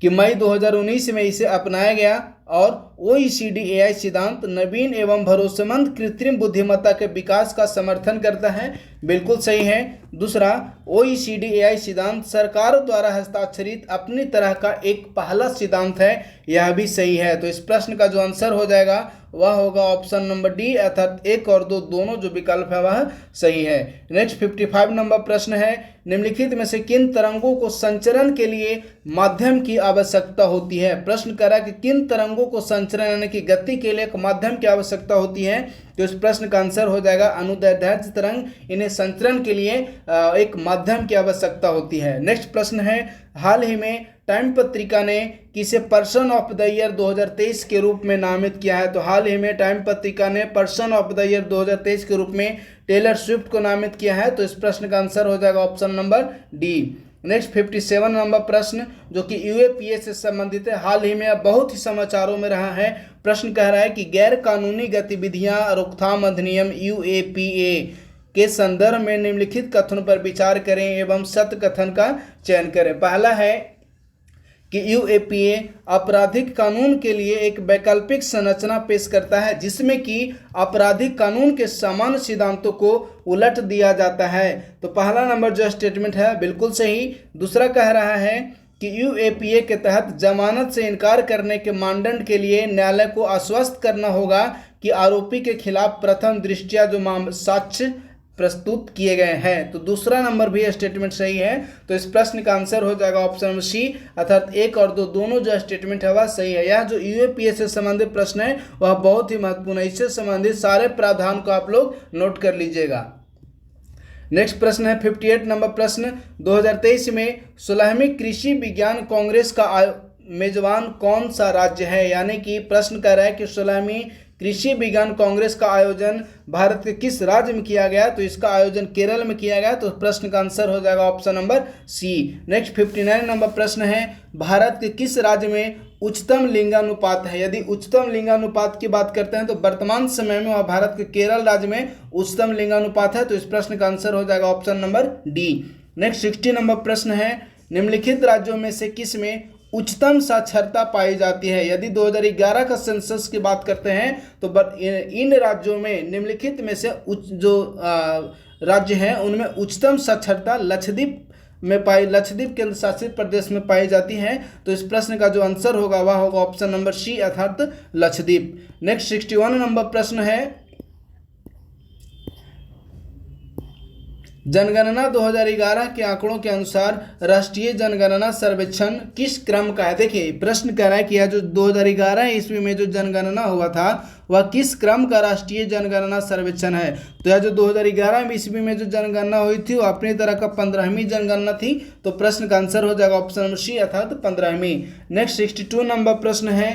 कि मई 2019 में इसे अपनाया गया और OECD AI सिद्धांत नवीन एवं भरोसेमंद कृत्रिम बुद्धिमत्ता के विकास का समर्थन करता है। बिल्कुल सही है। दूसरा, OECD AI सिद्धांत सरकार द्वारा हस्ताक्षरित अपनी तरह का एक पहला सिद्धांत है, यह भी सही है। तो इस प्रश्न का जो आंसर हो जाएगा वह होगा ऑप्शन नंबर डी, अर्थात 1 और 2 दोनों जो विकल्प है वह सही है। नेक्स्ट 55 नंबर प्रश्न है निम्नलिखित में से किन तरंगों को संचरण के लिए माध्यम की आवश्यकता होती है? प्रश्न करा कि किन तरंगों को संचरण यानी कि गति के लिए एक माध्यम की आवश्यकता होती है? तो इस प्रश्न का आंसर हो जाएगा अनुदैर्ध्य तरंग, इन्हें संचरण के लिए एक माध्यम की आवश्यकता होती है। नेक्स्ट प्रश्न है हाल ही में टाइम पत्रिका ने किसे पर्सन ऑफ द ईयर 2023 के रूप में नामित किया है? तो हाल ही में टाइम पत्रिका ने पर्सन ऑफ द ईयर 2023 के रूप में टेलर स्विफ्ट को नामित किया है। तो इस प्रश्न का आंसर हो जाएगा option number D. Next 57 number प्रश्न जो कि UAPA से संबंधित है, हाल ही में बहुत ही समाचारों में रहा है। प्रश्न कह रहा है कि गैर कानूनी गतिविधियां रोकथाम अधिनियम UAPA के संदर्भ में निम्नलिखित कथनों पर विचार करें एवं सत्य कथन का चयन करें। पहला है कि UAPA आपराधिक कानून के लिए एक वैकल्पिक संरचना पेश करता है जिसमें कि आपराधिक कानून के सामान्य सिद्धांतों को उलट दिया जाता है। तो पहला नंबर जो स्टेटमेंट है बिल्कुल सही। दूसरा कह रहा है कि UAPA के तहत जमानत से इनकार करने के मानदंड के लिए न्यायालय को आश्वस्त करना होगा कि आरोपी के खिलाफ प्रथम दृष्टया जो साक्ष्य प्रस्तुत किए गए हैं। तो दूसरा नंबर भी स्टेटमेंट सही है। तो इस प्रश्न का आंसर हो जाएगा ऑप्शन नंबर सी, अर्थात 1 और 2 दोनों जो स्टेटमेंट है वह सही है। यह जो UAPA से संबंधित प्रश्न है वह बहुत ही महत्वपूर्ण है, इससे संबंधित सारे प्रावधान को आप लोग नोट कर लीजिएगा। नेक्स्ट प्रश्न है 58 नंबर प्रश्न 2023 में 16वीं कृषि विज्ञान कांग्रेस का मेजबान कौन सा राज्य है? यानी कि प्रश्न कर रहा है कि 16वीं कृषि विज्ञान कांग्रेस का आयोजन भारत के किस राज्य में किया गया? तो इसका आयोजन केरल में किया गया। तो प्रश्न का आंसर हो जाएगा option number C. Next 59 number प्रश्न है भारत के किस राज्य में उच्चतम लिंगानुपात है? यदि उच्चतम लिंगानुपात की बात करते हैं तो वर्तमान समय में वह भारत के केरल राज्य में उच्चतम लिंगानुपात है। तो इस प्रश्न का आंसर हो जाएगा option number D. Next 60 number प्रश्न है निम्नलिखित राज्यों में से किस में उच्चतम साक्षरता पाई जाती है? यदि 2011 का सेंसस की बात करते हैं तो इन राज्यों में निम्नलिखित में से जो राज्य हैं उनमें उच्चतम साक्षरता लक्षद्वीप केंद्र शासित प्रदेश में पाई जाती है। तो इस प्रश्न का जो आंसर होगा वह होगा ऑप्शन नंबर सी, अर्थात लक्षद्वीप। नेक्स्ट 61 नंबर प्रश्न है जनगणना 2011 के आंकड़ों के अनुसार राष्ट्रीय जनगणना सर्वेक्षण किस क्रम का है? देखिए प्रश्न कह रहा है कि यह जो 2011 ईस्वी में जो जनगणना हुआ था वह किस क्रम का राष्ट्रीय जनगणना सर्वेक्षण है? तो यह जो 2011 ईस्वी में जो जनगणना हुई थी वो अपनी तरह का 15वीं जनगणना थी। तो प्रश्न का आंसर हो जाएगा ऑप्शन नंबर सी, अर्थात 15वीं। नेक्स्ट 62 नंबर प्रश्न है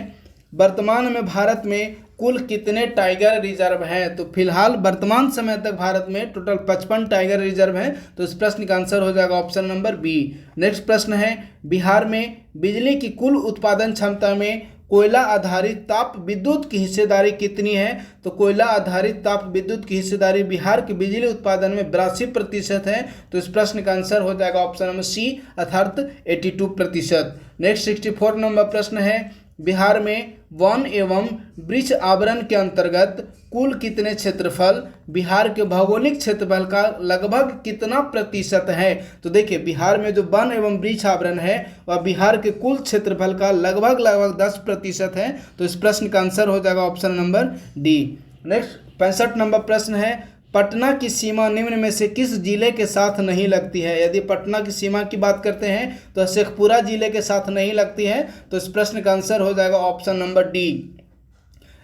वर्तमान में भारत में कुल कितने टाइगर रिजर्व हैं? तो फिलहाल वर्तमान समय तक भारत में टोटल 55 टाइगर रिजर्व हैं। तो इस प्रश्न का आंसर हो जाएगा ऑप्शन नंबर बी। नेक्स्ट प्रश्न है बिहार में बिजली की कुल उत्पादन क्षमता में कोयला आधारित ताप विद्युत की हिस्सेदारी कितनी है? तो कोयला आधारित ताप विद्युत की हिस्सेदारी बिहार के बिजली उत्पादन में 82% है। तो इस प्रश्न का आंसर हो जाएगा ऑप्शन नंबर सी, अर्थात 82%। नेक्स्ट 64 नंबर प्रश्न है बिहार में वन एवं वृक्ष आवरण के अंतर्गत कुल कितने क्षेत्रफल बिहार के भौगोलिक क्षेत्रफल का लगभग कितना प्रतिशत है? तो देखिए बिहार में जो वन एवं वृक्ष आवरण है वह बिहार के कुल क्षेत्रफल का लगभग 10% है। तो इस प्रश्न का आंसर हो जाएगा option number D. Next 65 number प्रश्न है पटना की सीमा निम्न में से किस जिले के साथ नहीं लगती है? यदि पटना की सीमा की बात करते हैं तो शेखपुरा जिले के साथ नहीं लगती है। तो इस प्रश्न का आंसर हो जाएगा option number D.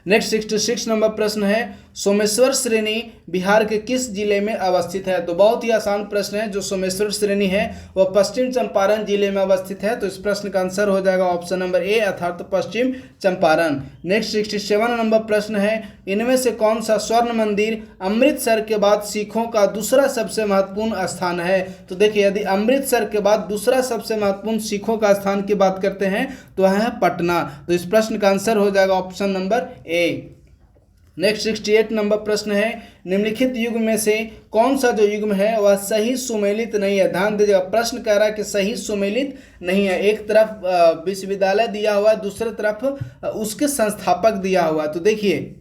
Next 66 number प्रश्न है सोमेश्वर श्रेणी बिहार के किस जिले में अवस्थित है? तो बहुत ही आसान प्रश्न है। जो सोमेश्वर श्रेणी है वह पश्चिम चंपारण जिले में अवस्थित है। तो इस प्रश्न का आंसर हो जाएगा ऑप्शन नंबर ए अर्थात पश्चिम चंपारण। नेक्स्ट 67 नंबर प्रश्न है, इनमें से कौन सा स्वर्ण मंदिर अमृतसर के बाद सिखों का दूसरा सबसे महत्वपूर्ण स्थान है? तो देखिए, यदि अमृतसर के बाद दूसरा सबसे महत्वपूर्ण सिखों का स्थान की बात करते हैं तो वह है पटना। तो इस प्रश्न का आंसर हो जाएगा option number A. Next 68 number प्रश्न है, निम्नलिखित युग्म में से कौन सा जो युग्म है वह सही सुमेलित नहीं है? ध्यान दीजिएगा, प्रश्न कह रहा है कि सही सुमेलित नहीं है। एक तरफ विश्वविद्यालय दिया हुआ है, दूसरी तरफ उसके संस्थापक दिया हुआ है। तो देखिए,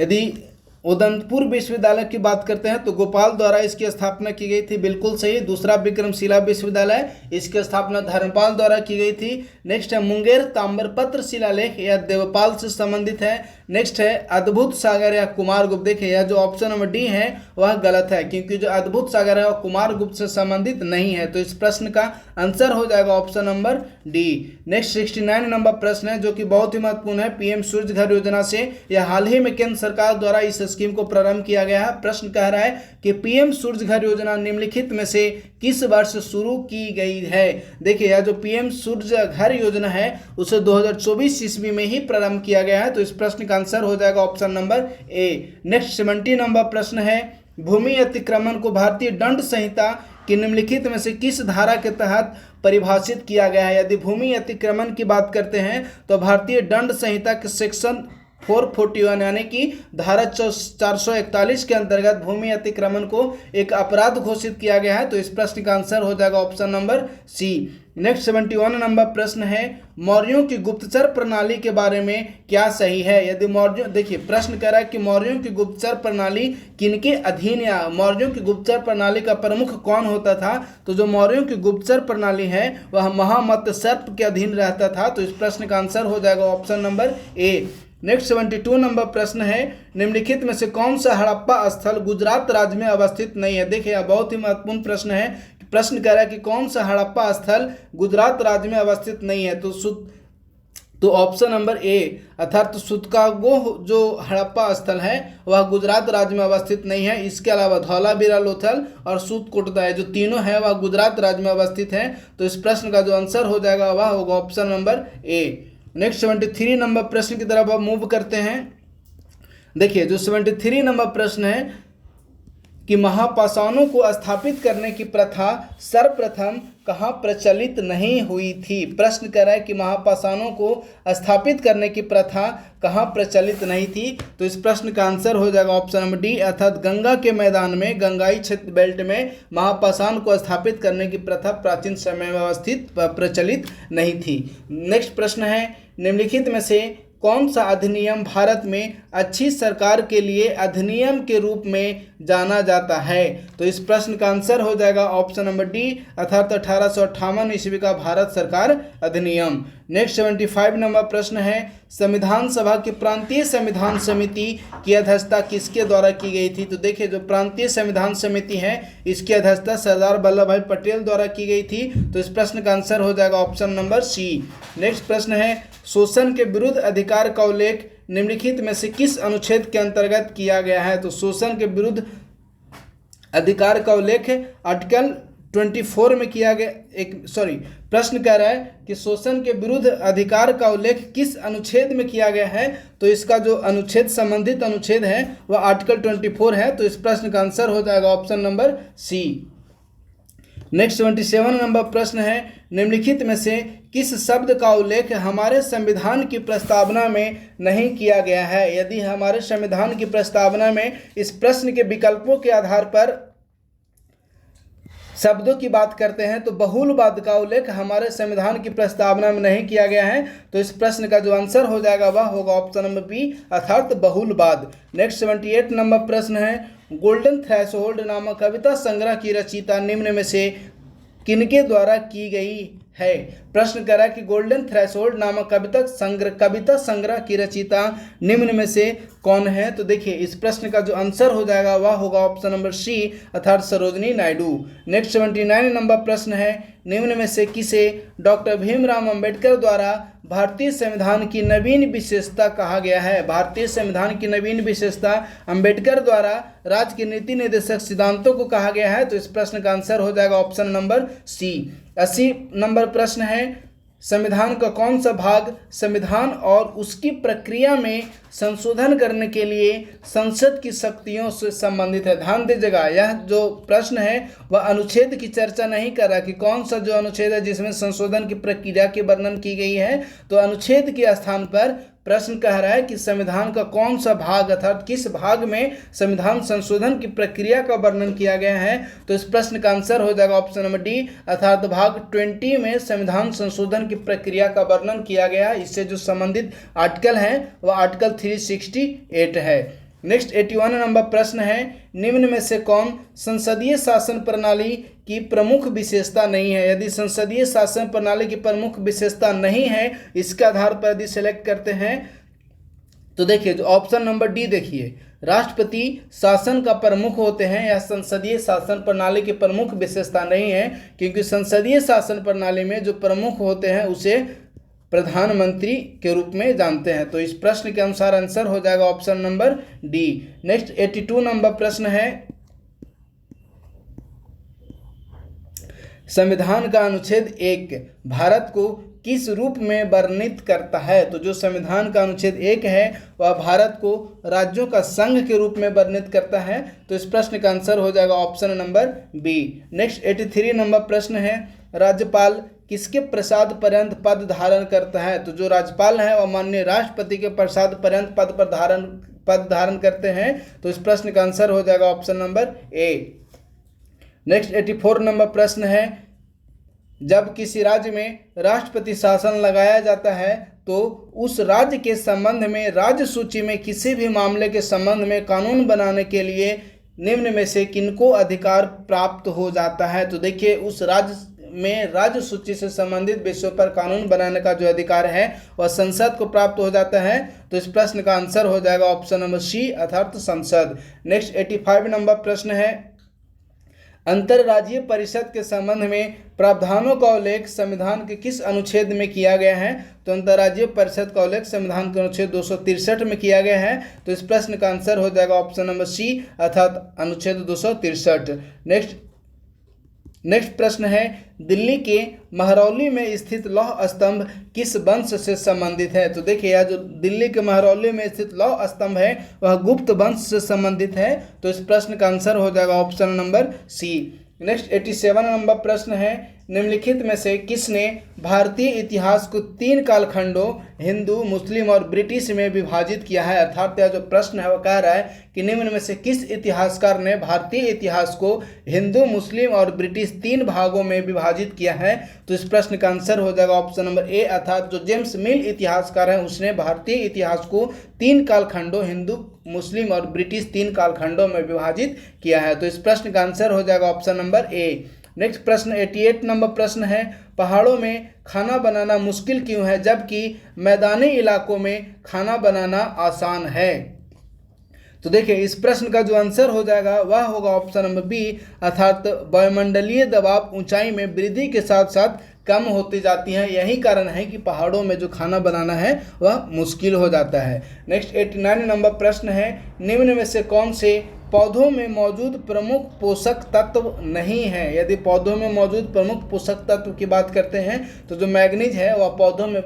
यदि उदंतपुर विश्वविद्यालय की बात करते हैं तो गोपाल द्वारा इसकी स्थापना की गई थी, बिल्कुल सही। दूसरा विक्रमशिला विश्वविद्यालय, इसकी स्थापना धर्मपाल द्वारा की गई थी। नेक्स्ट है मुंगेर ताम्रपत्र शिलालेख, यह देवपाल से संबंधित है। नेक्स्ट है अद्भुत सागर या कुमारगुप्त। देखिए, यह जो ऑप्शन नंबर डी है वह गलत है, क्योंकि जो अद्भुत सागर है वह कुमारगुप्त से संबंधित नहीं है। तो इस प्रश्न का आंसर हो जाएगा option number D. Next 69 number प्रश्न है जो कि बहुत ही महत्वपूर्ण है, पीएम सूर्य घर योजना से यह हाल ही में केंद्र सरकार द्वारा इस स्कीम को प्रारंभ किया गया है। प्रश्न कह रहा है कि पीएम सूर्य घर योजना निम्नलिखित में से किस वर्ष शुरू की गई है? देखिए, यह जो पीएम सूर्य घर योजना है उसे 2024 ईस्वी में ही प्रारंभ किया गया है। तो इस प्रश्न का आंसर हो जाएगा option number A. Next 70 number प्रश्न है, भूमि अतिक्रमण को भारतीय दंड संहिता कि निम्नलिखित में से किस धारा के तहत परिभाषित किया गया है? यदि भूमि अतिक्रमण की बात करते हैं तो भारतीय दंड संहिता के सेक्शन 441 यानी कि धारा 441 के अंतर्गत भूमि अतिक्रमण को एक अपराध घोषित किया गया है। तो इस प्रश्न का आंसर हो जाएगा option number C. Next 71 number प्रश्न है, मौर्यों की गुप्तचर प्रणाली के बारे में क्या सही है? यदि मौर्यों, देखिए प्रश्न कह रहा है कि मौर्यों की गुप्तचर प्रणाली किनके अधीन या मौर्यों की गुप्तचर प्रणाली का प्रमुख कौन होता था? तो जो मौर्यों की गुप्तचर प्रणाली है वह महामत्त सर्प के अधीन रहता था। तो इस प्रश्न का आंसर हो जाएगा option number A. Next 72 number प्रश्न है, निम्नलिखित में से कौन सा हड़प्पा स्थल गुजरात राज्य में अवस्थित नहीं है? देखिए, यह बहुत ही महत्वपूर्ण प्रश्न है। प्रश्न कह रहा है कि कौन सा हड़प्पा स्थल गुजरात राज्य में अवस्थित नहीं है? तो ऑप्शन नंबर ए अर्थात सुतकागो जो हड़प्पा स्थल है वह गुजरात राज्य में अवस्थित नहीं है। इसके अलावा धौलावीरा लोथल और सूतकोटदा जो तीनों है वह गुजरात राज्य में अवस्थित हैं। तो इस प्रश्न का जो आंसर हो जाएगा वह होगा option number A. Next 73 number प्रश्न की तरफ अब मूव करते हैं। देखिए, जो 73 नंबर प्रश्न है कि महापाषाणों को स्थापित करने की प्रथा सर्वप्रथम कहाँ प्रचलित नहीं हुई थी? प्रश्न कर रहा है कि महापाषाणों को स्थापित करने की प्रथा कहाँ प्रचलित नहीं थी? तो इस प्रश्न का आंसर हो जाएगा ऑप्शन नंबर डी अर्थात गंगा के मैदान में, गंगाई क्षेत्र बेल्ट में महापाषाण को स्थापित करने की प्रथा प्राचीन समय में अवस्थित प्रचलित नहीं थी। नेक्स्ट प्रश्न है, निम्नलिखित में से कौन सा अधिनियम भारत में अच्छी सरकार के लिए अधिनियम के रूप में जाना जाता है? तो इस प्रश्न का आंसर हो जाएगा ऑप्शन नंबर डी अर्थात 1858 ईस्वी का भारत सरकार अधिनियम। नेक्स्ट 75 नंबर प्रश्न है, संविधान सभा की प्रांतीय संविधान समिति की अध्यक्षता किसके द्वारा की गई थी? तो देखिए, जो प्रांतीय संविधान समिति है इसकी अध्यक्षता सरदार वल्लभ भाई पटेल द्वारा की गई थी। तो इस प्रश्न का आंसर हो जाएगा ऑप्शन नंबर सी। नेक्स्ट प्रश्न है, शोषण के विरुद्ध अधिकार का उल्लेख निम्नलिखित में से किस अनुच्छेद के अंतर्गत किया गया है? तो शोषण के विरुद्ध अधिकार का उल्लेख आर्टिकल 24 में किया गया। प्रश्न कह रहा है कि शोषण के विरुद्ध अधिकार का उल्लेख किस अनुच्छेद में किया गया है? तो इसका जो अनुच्छेद संबंधित अनुच्छेद है वह आर्टिकल 24 है। तो इस प्रश्न का आंसर हो जाएगा option number C. Next 77 number प्रश्न है, निम्नलिखित में से किस शब्द का उल्लेख हमारे संविधान की प्रस्तावना में नहीं किया गया है? यदि हमारे संविधान की प्रस्तावना में इस प्रश्न के विकल्पों के आधार पर शब्दों की बात करते हैं तो बहुलवाद का उल्लेख हमारे संविधान की प्रस्तावना में नहीं किया गया है। तो इस प्रश्न का जो आंसर हो जाएगा वह होगा ऑप्शन नंबर बी अर्थात बहुलवाद। नेक्स्ट 78 नंबर प्रश्न है, गोल्डन थ्रेशोल्ड नामक कविता संग्रह की रचयिता निम्न में से किनके द्वारा की गई है? प्रश्न करा कि गोल्डन थ्रेशोल्ड नामक कविता संग्रह की रचयिता निम्न में से कौन है। तो देखिए इस प्रश्न का जो आंसर हो जाएगा वह होगा ऑप्शन नंबर सी अर्थात सरोजिनी नायडू। नेक्स्ट 79 नंबर प्रश्न है, निम्न में से किसे डॉक्टर भीमराव अंबेडकर द्वारा भारतीय संविधान की नवीन विशेषता कहा गया है। भारतीय संविधान की नवीन विशेषता अंबेडकर द्वारा राज्य के नीति निर्देशक सिद्धांतों को कहा गया है। तो इस प्रश्न का आंसर हो जाएगा ऑप्शन नंबर सी। 80 नंबर प्रश्न है, संविधान का कौन सा भाग संविधान और उसकी प्रक्रिया में संशोधन करने के लिए संसद की शक्तियों से संबंधित है। ध्यान दीजिएगा, यह जो प्रश्न है वह अनुच्छेद की चर्चा नहीं कर रहा कि कौन सा जो अनुच्छेद है जिसमें संशोधन की प्रक्रिया की वर्णन की गई है। तो अनुच्छेद के स्थान पर प्रश्न कह रहा है कि संविधान का कौन सा भाग अर्थात किस भाग में संविधान संशोधन की प्रक्रिया का वर्णन किया गया है। तो इस प्रश्न का आंसर हो जाएगा ऑप्शन नंबर डी अर्थात भाग 20 में संविधान संशोधन की प्रक्रिया का वर्णन किया गया है। इससे जो संबंधित आर्टिकल है वह आर्टिकल 368 है। नेक्स्ट 81 नंबर प्रश्न है, निम्न में से कौन संसदीय शासन प्रणाली की प्रमुख विशेषता नहीं है। यदि संसदीय शासन प्रणाली की प्रमुख विशेषता नहीं है इसके आधार पर यदि सेलेक्ट करते हैं तो देखिए जो ऑप्शन नंबर डी देखिए, राष्ट्रपति शासन का प्रमुख होते हैं। यह संसदीय शासन प्रणाली की प्रमुख विशेषता नहीं है, क्योंकि संसदीय शासन प्रणाली में जो प्रमुख होते हैं उसे प्रधानमंत्री के रूप में जानते हैं। तो इस प्रश्न के अनुसार आंसर हो जाएगा option number D. Next 82 number प्रश्न है, संविधान का अनुच्छेद 1 भारत को किस रूप में वर्णित करता है। तो जो संविधान का अनुच्छेद 1 है वह भारत को राज्यों का संघ के रूप में वर्णित करता है। तो इस प्रश्न का आंसर हो जाएगा option number B. Next 83 number प्रश्न है, राज्यपाल किसके प्रसाद पर्यंत पद धारण करता है। तो जो राज्यपाल है वह माननीय राष्ट्रपति के प्रसाद पर्यंत पद धारण करते हैं। तो इस प्रश्न का आंसर हो जाएगा option number A. Next 84 number प्रश्न है, जब किसी राज्य में राष्ट्रपति शासन लगाया जाता है तो उस राज्य के संबंध में राज्य सूची में किसी भी मामले के संबंध में कानून बनाने के लिए निम्न में से किनको अधिकार प्राप्त हो जाता है। तो देखिए उस राज्य में राज्य सूची से संबंधित विषयों पर कानून बनाने का जो अधिकार है वह संसद को प्राप्त हो जाता है। तो इस प्रश्न का आंसर हो जाएगा ऑप्शन नंबर सी अर्थात संसद। नेक्स्ट 85 नंबर प्रश्न है, अंतर्राज्यीय परिषद के संबंध में प्रावधानों का उल्लेख संविधान के किस अनुच्छेद में किया गया है। तो अंतर्राज्यीय परिषद का उल्लेख संविधान के अनुच्छेद 263 में किया गया है। तो इस प्रश्न का आंसर हो जाएगा ऑप्शन नंबर सी अर्थात अनुच्छेद 263। नेक्स्ट प्रश्न है, दिल्ली के महरौली में स्थित लौह स्तंभ किस वंश से संबंधित है। तो देखिए यह जो दिल्ली के महरौली में स्थित लौह स्तंभ है वह गुप्त वंश से संबंधित है। तो इस प्रश्न का आंसर हो जाएगा option number C. Next 87 number प्रश्न है, निम्नलिखित में से किसने भारतीय इतिहास को 3 कालखंडों हिंदू, मुस्लिम और ब्रिटिश में विभाजित किया है। अर्थात यह जो प्रश्न है वह कह रहा है कि निम्न में से किस इतिहासकार ने भारतीय इतिहास को हिंदू, मुस्लिम और ब्रिटिश 3 भागों में विभाजित किया है। तो इस प्रश्न का आंसर हो जाएगा ऑप्शन नंबर ए अर्थात जो जेम्स मिल इतिहासकार हैं उसने भारतीय इतिहास को 3 कालखंडों हिंदू, मुस्लिम और ब्रिटिश 3 कालखंडों में विभाजित किया है। तो इस प्रश्न का आंसर हो जाएगा ऑप्शन नंबर ए। नेक्स्ट प्रश्न 88 नंबर प्रश्न है, पहाड़ों में खाना बनाना मुश्किल क्यों है जबकि मैदानी इलाकों में खाना बनाना आसान है। तो देखिए इस प्रश्न का जो आंसर हो जाएगा वह होगा ऑप्शन नंबर बी अर्थात वायुमंडलीय दबाव ऊंचाई में वृद्धि के साथ साथ कम होती जाती है। यही कारण है कि पहाड़ों में जो खाना बनाना है वह मुश्किल हो जाता है। नेक्स्ट 89 नंबर प्रश्न है, निम्न में से कौन से पौधों में मौजूद प्रमुख पोषक तत्व नहीं है। यदि पौधों में मौजूद प्रमुख पोषक तत्व की बात करते हैं तो जो मैग्नीज है वह पौधों में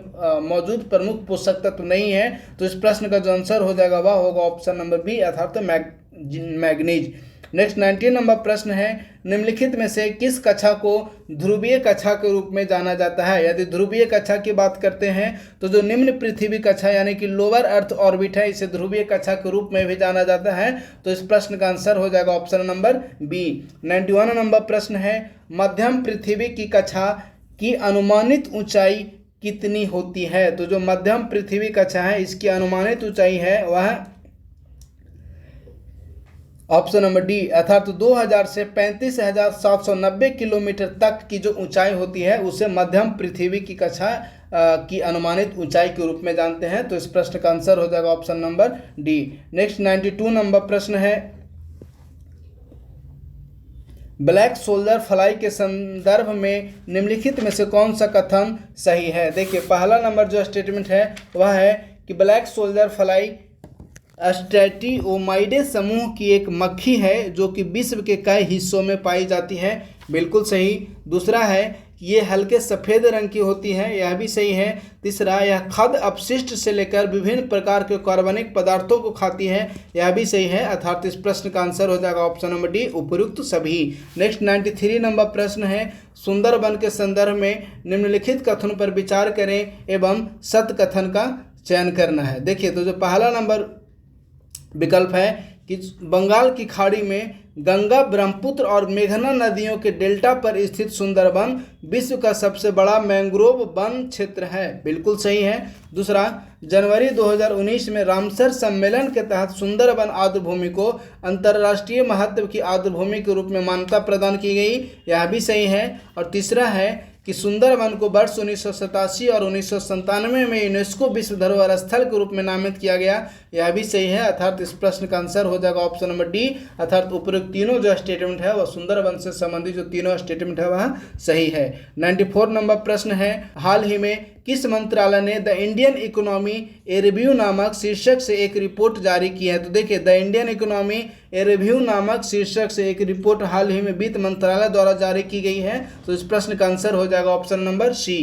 मौजूद प्रमुख पोषक तत्व नहीं है। तो इस प्रश्न का जो आंसर हो जाएगा वह होगा ऑप्शन नंबर बी अर्थात मैग्नीज। नेक्स्ट 90 नंबर प्रश्न है, निम्नलिखित में से किस कक्षा को ध्रुवीय कक्षा के रूप में जाना जाता है। यदि ध्रुवीय कक्षा की बात करते हैं तो जो निम्न पृथ्वी कक्षा यानी कि लोअर अर्थ ऑर्बिट है इसे ध्रुवीय कक्षा के रूप में भी जाना जाता है। तो इस प्रश्न का आंसर हो जाएगा ऑप्शन नंबर बी। 91 नंबर प्रश्न है, मध्यम पृथ्वी की कक्षा की अनुमानित ऊंचाई कितनी होती है। तो जो मध्यम पृथ्वी कक्षा है इसकी अनुमानित ऊंचाई है वह ऑप्शन नंबर डी, अर्थात 2000 से 35,790 किलोमीटर तक की जो ऊंचाई होती है उसे मध्यम पृथ्वी की कक्षा की अनुमानित ऊंचाई के रूप में जानते हैं। तो इस प्रश्न का आंसर हो जाएगा option number D. Next 92 number प्रश्न है, ब्लैक सोल्जर फ्लाई के संदर्भ में निम्नलिखित में से कौन सा कथन सही है। देखिए, पहला नंबर जो स्टेटमेंट है वह है कि ब्लैक सोल्जर फ्लाई स्ट्रेटिओमाइडे समूह की एक मक्खी है जो कि विश्व के कई हिस्सों में पाई जाती है, बिल्कुल सही। दूसरा है कि ये हल्के सफ़ेद रंग की होती है, यह भी सही है। तीसरा, यह खाद्य अपशिष्ट से लेकर विभिन्न प्रकार के कार्बनिक पदार्थों को खाती है, यह भी सही है। अर्थात इस प्रश्न का आंसर हो जाएगा ऑप्शन नंबर डी, उपयुक्त सभी। नेक्स्ट 93 नंबर प्रश्न है, सुंदरबन के संदर्भ में निम्नलिखित कथन पर विचार करें एवं सत्य कथन का चयन करना है। देखिए, तो जो पहला नंबर विकल्प है कि बंगाल की खाड़ी में गंगा, ब्रह्मपुत्र और मेघना नदियों के डेल्टा पर स्थित सुंदरबन विश्व का सबसे बड़ा मैंग्रोव वन क्षेत्र है, बिल्कुल सही है। दूसरा, जनवरी 2019 में रामसर सम्मेलन के तहत सुंदरबन आर्द्रभूमि को अंतर्राष्ट्रीय महत्व की आर्द्रभूमि के रूप में मान्यता प्रदान की गई, यह भी सही है। और तीसरा है कि सुंदरबन को वर्ष 1987 और 1997 में यूनेस्को विश्व धरोहर स्थल के रूप में नामित किया गया, यह भी सही है। अर्थात इस प्रश्न का आंसर हो जाएगा ऑप्शन नंबर डी, अर्थात उपरोक्त तीनों जो स्टेटमेंट है वह सुंदरबन से संबंधित जो तीनों स्टेटमेंट है वह सही है। 94 नंबर प्रश्न है, हाल ही में किस मंत्रालय ने the Indian economy a review नामक शीर्षक से एक रिपोर्ट जारी की है। तो देखिए, the Indian economy a review नामक शीर्षक से एक रिपोर्ट हाल ही में वित्त मंत्रालय द्वारा जारी की गई है। तो इस प्रश्न का आंसर हो जाएगा option number C.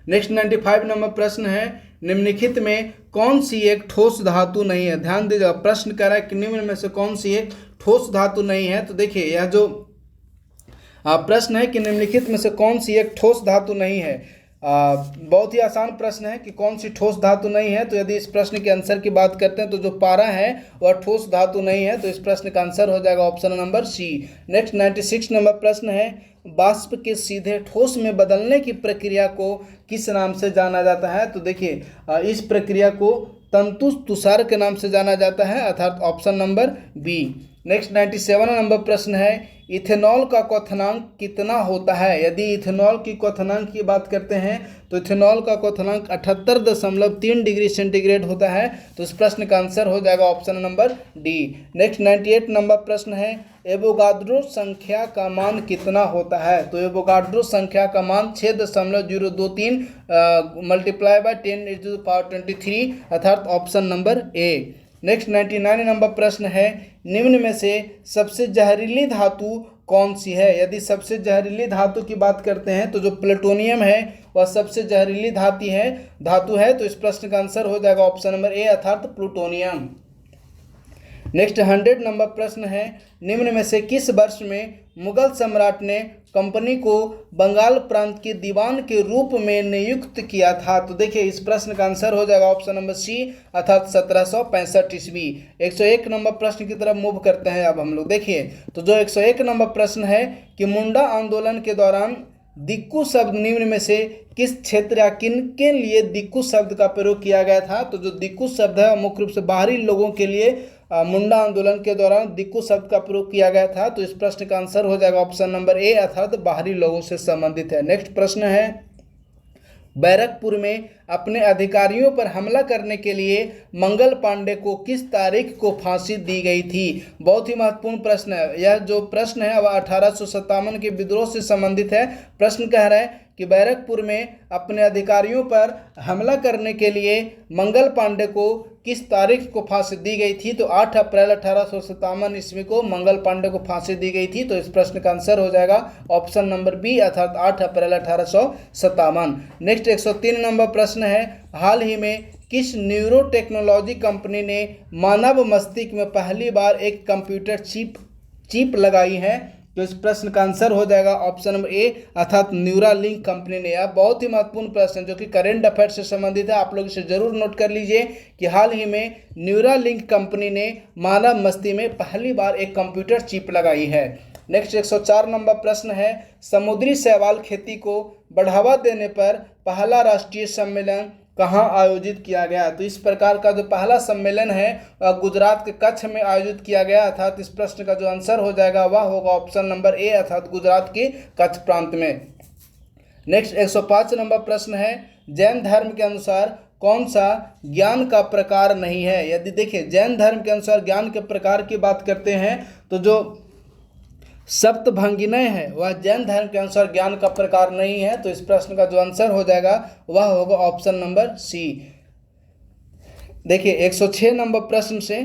Next 95 number प्रश्न है, निम्नलिखित में कौन सी एक ठोस धातु नहीं है। ध्यान दीजिएगा, प्रश्न कह रहा है कि निम्न में से कौन सी एक ठोस धातु नहीं है। तो देखिए, यह जो प्रश्न है कि निम्नलिखित में से कौन सी एक ठोस धातु नहीं है, बहुत ही आसान प्रश्न है कि कौन सी ठोस धातु नहीं है। तो यदि इस प्रश्न के आंसर की बात करते हैं तो जो पारा है वह ठोस धातु नहीं है। तो इस प्रश्न का आंसर हो जाएगा option number C. Next 96 number प्रश्न है, वाष्प के सीधे ठोस में बदलने की प्रक्रिया को किस नाम से जाना जाता है। तो देखिए, इस प्रक्रिया को तंतु तुषार के नाम से जाना जाता है, अर्थात option number B. Next 97 number प्रश्न है, इथेनॉल का क्वथनांक कितना होता है। यदि इथेनॉल की क्वथनांक की बात करते हैं तो इथेनॉल का क्वथनांक 78.3 डिग्री सेंटीग्रेड होता है। तो इस प्रश्न का आंसर हो जाएगा option number D. Next 98 number प्रश्न है, एवोगाड्रो संख्या का मान कितना होता है। तो एवोगाड्रो संख्या का मान 6.023 मल्टीप्लाई बाय 10⁻23, अर्थात option number A. Next 99 number प्रश्न है, निम्न में से सबसे जहरीली धातु कौन सी है। यदि सबसे जहरीली धातु की बात करते हैं तो जो प्लूटोनियम है वह सबसे जहरीली धातु है। तो इस प्रश्न का आंसर हो जाएगा ऑप्शन नंबर ए, अर्थात प्लूटोनियम। नेक्स्ट 100 नंबर प्रश्न है, निम्न में से किस वर्ष में मुगल सम्राट ने कंपनी को बंगाल प्रांत के दीवान के रूप में नियुक्त किया था। तो देखिए, इस प्रश्न का आंसर हो जाएगा ऑप्शन नंबर सी, अर्थात 1765 ईस्वी। 101 नंबर प्रश्न की तरफ मूव करते हैं अब हम लोग। देखिए, तो जो 101 नंबर प्रश्न है कि मुंडा आंदोलन के दौरान दिक्कू शब्द निम्न में से किस क्षेत्र या किन के लिए दिक्कू शब्द का प्रयोग किया गया था। तो जो दिक्कू शब्द है मुख्य रूप से बाहरी लोगों के लिए मुंडा आंदोलन के दौरान दिक्कू शब्द का प्रयोग किया गया था। तो इस प्रश्न का आंसर हो जाएगा ऑप्शन नंबर ए, अर्थात बाहरी लोगों से संबंधित है। नेक्स्ट प्रश्न है, बैरकपुर में अपने अधिकारियों पर हमला करने के लिए मंगल पांडे को किस तारीख को फांसी दी गई थी। बहुत ही महत्वपूर्ण प्रश्न है। यह जो प्रश्न है वह 1857 के विद्रोह से संबंधित है। प्रश्न कह रहा है कि बैरकपुर में अपने अधिकारियों पर हमला करने के लिए मंगल पांडे को किस तारीख को फांसी दी गई थी। तो 8 अप्रैल 1857 ईस्वी को मंगल पांडे को फांसी दी गई थी। तो इस प्रश्न का आंसर हो जाएगा ऑप्शन नंबर बी, अर्थात 8 अप्रैल 1857। नेक्स्ट 103 नंबर प्रश्न है, हाल ही में किस न्यूरो टेक्नोलॉजी कंपनी ने मानव मस्तिष्क में पहली बार एक कंप्यूटर चिप लगाई है। तो इस प्रश्न का आंसर हो जाएगा ऑप्शन नंबर ए, अर्थात न्यूरालिंक कंपनी ने। यह बहुत ही महत्वपूर्ण प्रश्न जो कि करेंट अफेयर से संबंधित है, आप लोग इसे जरूर नोट कर लीजिए कि हाल ही में न्यूरालिंक कंपनी ने मानव मस्तिष्क में पहली बार एक कंप्यूटर चिप लगाई है। नेक्स्ट 104 नंबर प्रश्न है, समुद्री शैवाल खेती को बढ़ावा देने पर पहला राष्ट्रीय सम्मेलन कहाँ आयोजित किया गया। तो इस प्रकार का जो पहला सम्मेलन है वह गुजरात के कच्छ में आयोजित किया गया, अर्थात इस प्रश्न का जो आंसर हो जाएगा वह होगा ऑप्शन नंबर ए, अर्थात गुजरात के कच्छ प्रांत में। नेक्स्ट 105 नंबर प्रश्न है, जैन धर्म के अनुसार कौन सा ज्ञान का प्रकार नहीं है। यदि देखिए जैन धर्म के अनुसार ज्ञान के प्रकार की बात करते हैं तो जो सप्तभंगिनय है वह जैन धर्म के अनुसार ज्ञान का प्रकार नहीं है। तो इस प्रश्न का जो आंसर हो जाएगा वह होगा ऑप्शन नंबर सी। देखिए 106 नंबर प्रश्न से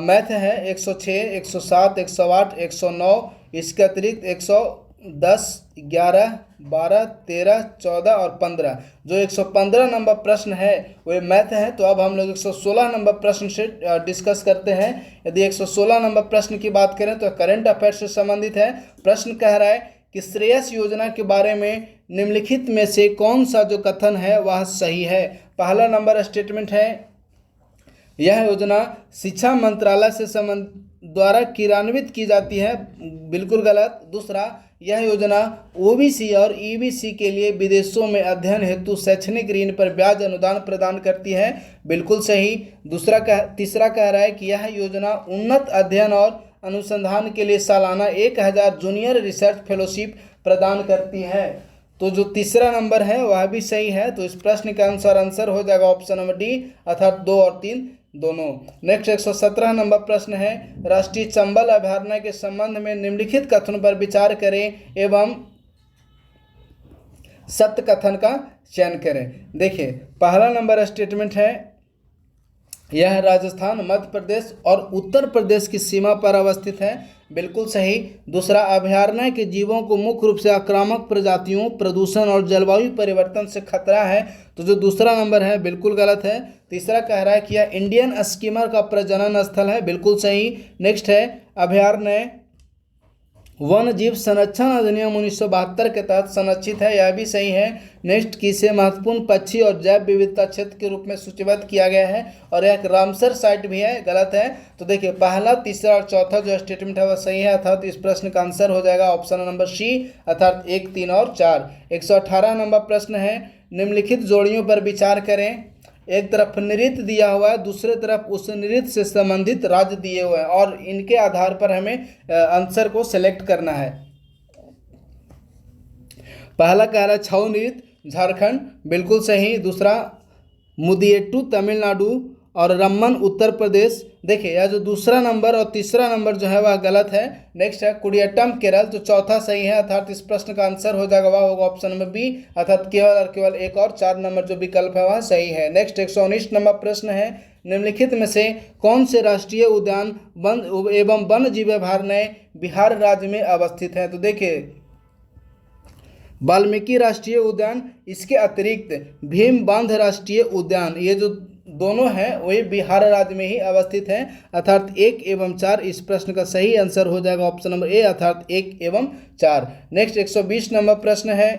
मैथ है 106, 107, 108, 109, इसके अतिरिक्त 110, 11, 12, 13, 14 और 15। जो 115 नंबर प्रश्न है वो मैथ है। तो अब हम लोग 116 नंबर प्रश्न से डिस्कस करते हैं। यदि 116 नंबर प्रश्न की बात करें तो करंट अफेयर से संबंधित है। प्रश्न कह रहा है कि श्रेयस योजना के बारे में निम्नलिखित में से कौन सा जो कथन है वह सही है। पहला नंबर स्टेटमेंट है, यह योजना शिक्षा मंत्रालय से द्वारा क्रियान्वित की जाती है, बिल्कुल गलत। दूसरा, यह योजना ओबीसी और ईबीसी के लिए विदेशों में अध्ययन हेतु शैक्षणिक ऋण पर ब्याज अनुदान प्रदान करती है, बिल्कुल सही। तीसरा कह रहा है कि यह योजना उन्नत अध्ययन और अनुसंधान के लिए सालाना 1000 जूनियर रिसर्च फेलोशिप प्रदान करती है। तो जो तीसरा नंबर है वह भी सही है। तो इस प्रश्न के अनुसार आंसर हो जाएगा ऑप्शन नंबर डी, अर्थात 2 और 3 दोनों। नेक्स्ट 117 नंबर प्रश्न है, राष्ट्रीय चंबल अभयारण्य के संबंध में निम्नलिखित कथनों पर विचार करें एवं सत्य कथन का चयन करें। देखिए पहला नंबर स्टेटमेंट है, यह राजस्थान, मध्य प्रदेश और उत्तर प्रदेश की सीमा पर अवस्थित है, बिल्कुल सही। दूसरा, अभयारण्य के जीवों को मुख्य रूप से आक्रामक प्रजातियों, प्रदूषण और जलवायु परिवर्तन से खतरा है। तो जो दूसरा नंबर है बिल्कुल गलत है। तीसरा कह रहा है कि यह इंडियन स्कीमर का प्रजनन स्थल है, बिल्कुल सही। नेक्स्ट है, अभयारण्य वन जीव संरक्षण अधिनियम 1972 के तहत संरक्षित है, यह भी सही है। नेक्स्ट, किसे महत्वपूर्ण पक्षी और जैव विविधता क्षेत्र के रूप में सूचीबद्ध किया गया है और यह एक रामसर साइट भी है, गलत है। तो देखिए पहला, तीसरा और चौथा जो स्टेटमेंट है वह सही है, अर्थात इस प्रश्न का आंसर हो जाएगा ऑप्शन नंबर सी, अर्थात 1, 3 और 4। 118 नंबर प्रश्न है, निम्नलिखित जोड़ियों पर विचार करें। एक तरफ नृत्य दिया हुआ है, दूसरे तरफ उस नृत्य से संबंधित राज्य दिए हुए हैं और इनके आधार पर हमें आंसर को सिलेक्ट करना है। पहला कह रहा है छऊ नृत्य झारखंड, बिल्कुल सही। दूसरा, मुदियट्टू तमिलनाडु और रम्मन उत्तर प्रदेश। देखिए यह जो दूसरा नंबर और तीसरा नंबर जो है वह गलत है। नेक्स्ट है कुडियाट्टम केरल, तो चौथा सही है, अर्थात इस प्रश्न का आंसर हो जाएगा वह होगा ऑप्शन नंबर बी, अर्थात केवल और केवल 1 और 4 नंबर जो विकल्प है वह सही है। नेक्स्ट 119 नंबर प्रश्न है, निम्नलिखित में से कौन से राष्ट्रीय उद्यान वन एवं वन्य जीव अभयारण्य बिहार राज्य में अवस्थित है। तो देखिए वाल्मीकि राष्ट्रीय उद्यान, इसके अतिरिक्त भीम बांध राष्ट्रीय उद्यान, ये जो दोनों हैं वही बिहार राज्य में ही अवस्थित हैं, अर्थात 1 एवं 4 इस प्रश्न का सही आंसर हो जाएगा ऑप्शन नंबर ए, अर्थात 1 एवं 4। नेक्स्ट 120 नंबर प्रश्न है,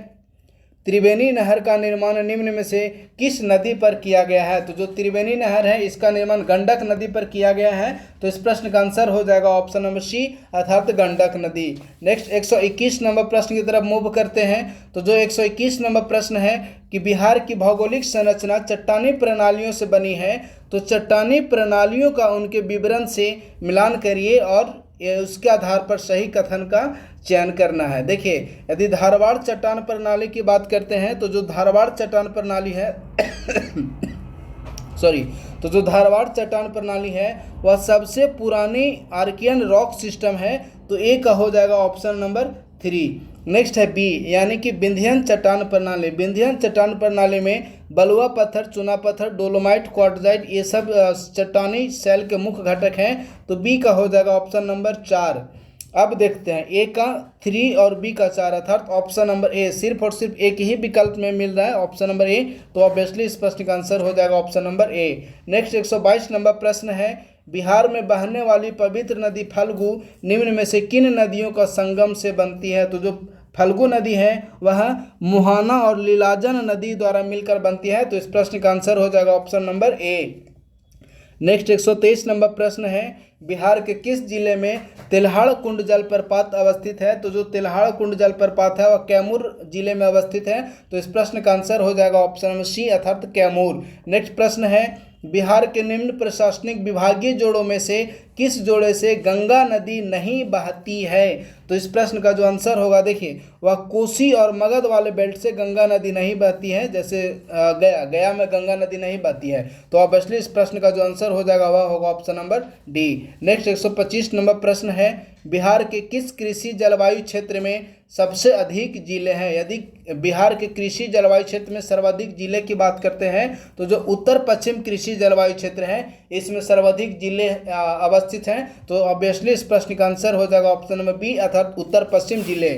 त्रिवेणी नहर का निर्माण निम्न में से किस नदी पर किया गया है। तो जो त्रिवेणी नहर है इसका निर्माण गंडक नदी पर किया गया है, तो इस प्रश्न का आंसर हो जाएगा ऑप्शन नंबर सी, अर्थात गंडक नदी। नेक्स्ट 121 नंबर प्रश्न की तरफ मूव करते हैं। तो जो 121 नंबर प्रश्न है कि बिहार की भौगोलिक संरचना चट्टानी प्रणालियों से बनी है, तो चट्टानी प्रणालियों का उनके विवरण से मिलान करिए और उसके आधार पर सही कथन का चयन करना है। देखिए यदि धारवाड़ चट्टान प्रणाली की बात करते हैं तो जो धारवाड़ चट्टान प्रणाली है तो जो धारवाड़ चट्टान प्रणाली है वह सबसे पुरानी आर्कियन रॉक सिस्टम है, तो ए का हो जाएगा ऑप्शन नंबर 3। नेक्स्ट है बी, यानी कि विंध्यन चट्टान प्रणाली। विंध्यन चट्टान प्रणाली में बलुआ पत्थर, चूना पत्थर, डोलोमाइट, क्वार्टजाइट ये सब चट्टानी शैल के मुख्य घटक हैं, तो बी का हो जाएगा ऑप्शन नंबर 4। अब देखते हैं ए का 3 और बी का 4, अर्थात ऑप्शन नंबर ए सिर्फ और सिर्फ एक ही विकल्प में मिल रहा है, ऑप्शन नंबर ए, तो ऑब्वियसली इस प्रश्न का आंसर हो जाएगा option number A. Next 122 number प्रश्न है, बिहार में बहने वाली पवित्र नदी फल्गु निम्न में से किन नदियों का संगम से बनती है। तो जो फल्गु नदी है वह मुहाना और लीलाजन नदी द्वारा मिलकर बनती है, तो इस प्रश्न का आंसर हो जाएगा option number A. Next 123 number प्रश्न है, बिहार के किस जिले में तिल्हाड़ कुंड जलप्रपात अवस्थित है? तो जो तिल्हाड़ कुंड जलप्रपात है वह कैमूर जिले में अवस्थित है। तो इस प्रश्न का आंसर हो जाएगा ऑप्शन नंबर सी अर्थात कैमूर। नेक्स्ट प्रश्न है, बिहार के निम्न प्रशासनिक विभागीय जोड़ों में से किस जोड़े से गंगा नदी नहीं बहती है? तो इस प्रश्न का जो आंसर होगा, देखिए, वह कोसी और मगध वाले बेल्ट से गंगा नदी नहीं बहती है। जैसे गया में गंगा नदी नहीं बहती है। तो ऑब्वियसली इस प्रश्न का जो आंसर हो जाएगा वह होगा option number D. Next 125 number प्रश्न है, बिहार के किस कृषि जलवायु क्षेत्र में सबसे अधिक जिले हैं? यदि बिहार के कृषि जलवायु क्षेत्र में सर्वाधिक जिले की बात करते हैं तो जो उत्तर पश्चिम कृषि जलवायु क्षेत्र है इसमें सर्वाधिक जिले अवस्थित हैं। तो ऑब्वियसली इस प्रश्न का आंसर हो जाएगा ऑप्शन नंबर बी अर्थात उत्तर पश्चिम जिले।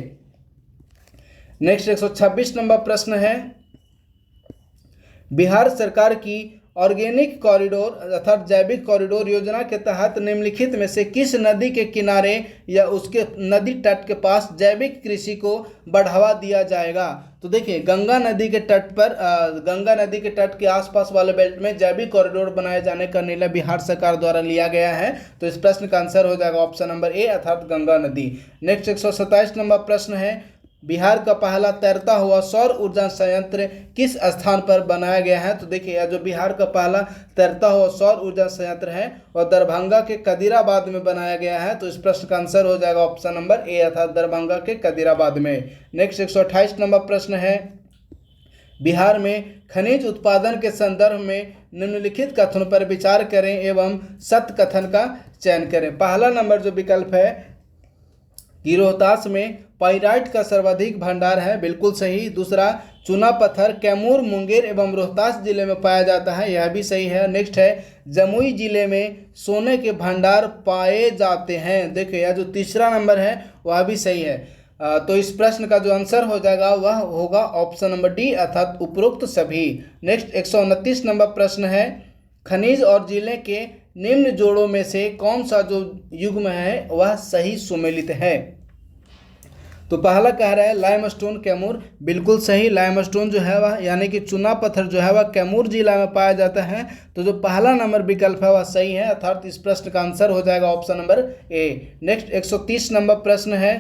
नेक्स्ट 126 नंबर प्रश्न है, बिहार सरकार की ऑर्गेनिक कॉरिडोर अर्थात जैविक कॉरिडोर योजना के तहत निम्नलिखित में से किस नदी के किनारे या उसके नदी तट के पास जैविक कृषि को बढ़ावा दिया जाएगा? तो देखिए, गंगा नदी के तट पर गंगा नदी के तट के आसपास वाले बेल्ट में जैविक कॉरिडोर बनाए जाने का निर्णय बिहार सरकार द्वारा लिया गया है। तो इस प्रश्न का आंसर हो जाएगा ऑप्शन नंबर ए अर्थात गंगा नदी। नेक्स्ट 127 नंबर प्रश्न है, बिहार का पहला तैरता हुआ सौर ऊर्जा संयंत्र किस स्थान पर बनाया गया है? तो देखिए, यह जो बिहार का पहला तैरता हुआ सौर ऊर्जा संयंत्र है वह दरभंगा के कदीराबाद में बनाया गया है। तो इस प्रश्न का आंसर हो जाएगा ऑप्शन नंबर ए अर्थात दरभंगा के कदीराबाद में। नेक्स्ट 128 नंबर प्रश्न है, बिहार में खनिज उत्पादन के संदर्भ में निम्नलिखित कथनों पर विचार करें एवं सत्य कथन का चयन करें। पहला नंबर जो विकल्प है कि रोहतास में पाइराइट का सर्वाधिक भंडार है, बिल्कुल सही। दूसरा, चूना पत्थर कैमूर, मुंगेर एवं रोहतास जिले में पाया जाता है, यह भी सही है। नेक्स्ट है, जमुई जिले में सोने के भंडार पाए जाते हैं। देखिए, यह जो तीसरा नंबर है वह भी सही है। तो इस प्रश्न का जो आंसर हो जाएगा वह होगा ऑप्शन नंबर डी अर्थात उपरोक्त सभी। नेक्स्ट 129 नंबर प्रश्न है, खनिज और जिले के निम्न जोड़ों में से कौन सा जो युग्म है वह सही सुमेलित है? तो पहला कह रहा है लाइमस्टोन कैमूर, बिल्कुल सही। लाइमस्टोन जो है वह यानी कि चूना पत्थर जो है वह कैमूर जिला में पाया जाता है। तो जो पहला नंबर विकल्प है वह सही है अर्थात इस प्रश्न का आंसर हो जाएगा option number A. Next 130 number प्रश्न है,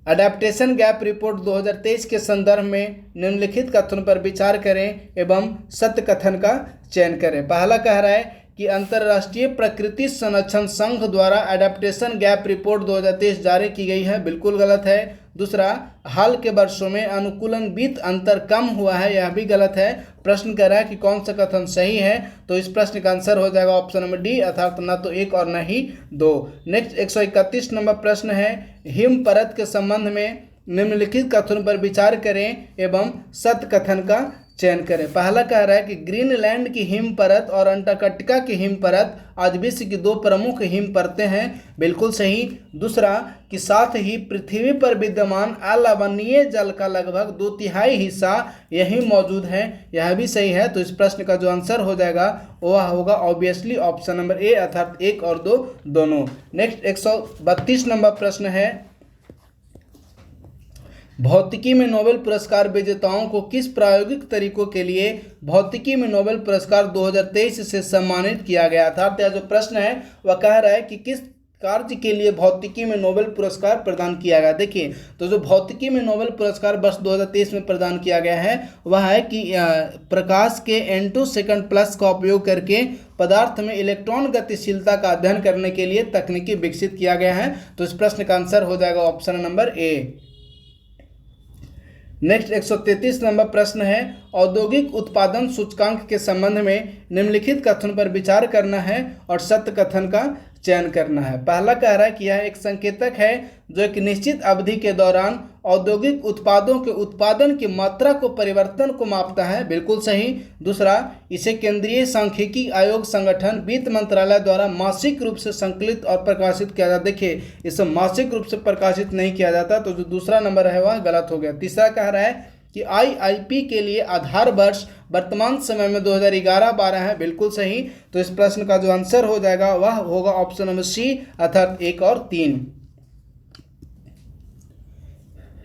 अडेप्टेशन गैप रिपोर्ट 2023 के संदर्भ में निम्नलिखित कथनों पर विचार करें एवं सत्य कथन का चयन करें। पहला कह रहा है कि अंतर्राष्ट्रीय प्रकृति संरक्षण संघ द्वारा अडेप्टेशन गैप रिपोर्ट 2023 जारी की गई है, बिल्कुल गलत है। दूसरा, हाल के वर्षों में अनुकूलन वित्त अंतर कम हुआ है, यह भी गलत है। प्रश्न कर रहा है कि कौन सा कथन सही है? तो इस प्रश्न का आंसर हो जाएगा ऑप्शन नंबर डी अर्थात न तो एक और न ही दो। नेक्स्ट 131 नंबर प्रश्न है, हिम परत के संबंध में निम्नलिखित कथनों पर विचार करें एवं सत्य कथन का चयन करें। पहला कह रहा है कि ग्रीनलैंड की हिम परत और अंटार्कटिका की हिम परत आज विश्व की दो प्रमुख हिम परतें हैं, बिल्कुल सही। दूसरा, कि साथ ही पृथ्वी पर विद्यमान अलवणीय जल का लगभग 2/3 हिस्सा यही मौजूद है, यह भी सही है। तो इस प्रश्न का जो आंसर हो जाएगा वह होगा ऑब्वियसली ऑप्शन नंबर ए अर्थात एक और दो दोनों। नेक्स्ट 132 नंबर प्रश्न है, भौतिकी में नोबेल पुरस्कार विजेताओं को किस प्रायोगिक तरीकों के लिए भौतिकी में नोबेल पुरस्कार 2023 से सम्मानित किया गया था? यह जो प्रश्न है वह कह रहा है कि किस कार्य के लिए भौतिकी में नोबेल पुरस्कार प्रदान किया गया। देखिए, तो जो भौतिकी में नोबेल पुरस्कार वर्ष 2023 में प्रदान किया गया है वह है कि प्रकाश के n2 प्लस का उपयोग करके पदार्थ में इलेक्ट्रॉन गतिशीलता का अध्ययन करने के लिए तकनीकी विकसित किया गया है। तो इस प्रश्न का आंसर हो जाएगा option number A. Next 133 number प्रश्न है, औद्योगिक उत्पादन सूचकांक के संबंध में निम्नलिखित कथन पर विचार करना है और सत्य कथन का चयन करना है। पहला कह रहा है कि यह एक संकेतक है जो एक निश्चित अवधि के दौरान औद्योगिक उत्पादों के उत्पादन की मात्रा को परिवर्तन को मापता है, बिल्कुल सही। दूसरा, इसे केंद्रीय सांख्यिकी आयोग संगठन वित्त मंत्रालय द्वारा मासिक रूप से संकलित और प्रकाशित किया जाता है। देखिए, इसे मासिक रूप से प्रकाशित नहीं किया जाता, तो जो दूसरा नंबर है वह गलत हो गया। तीसरा कह रहा है कि IIP के लिए आधार वर्ष वर्तमान समय में 2011-12 है, बिल्कुल सही। तो इस प्रश्न का जो आंसर हो जाएगा वह होगा ऑप्शन नंबर सी अर्थात 1 और 3।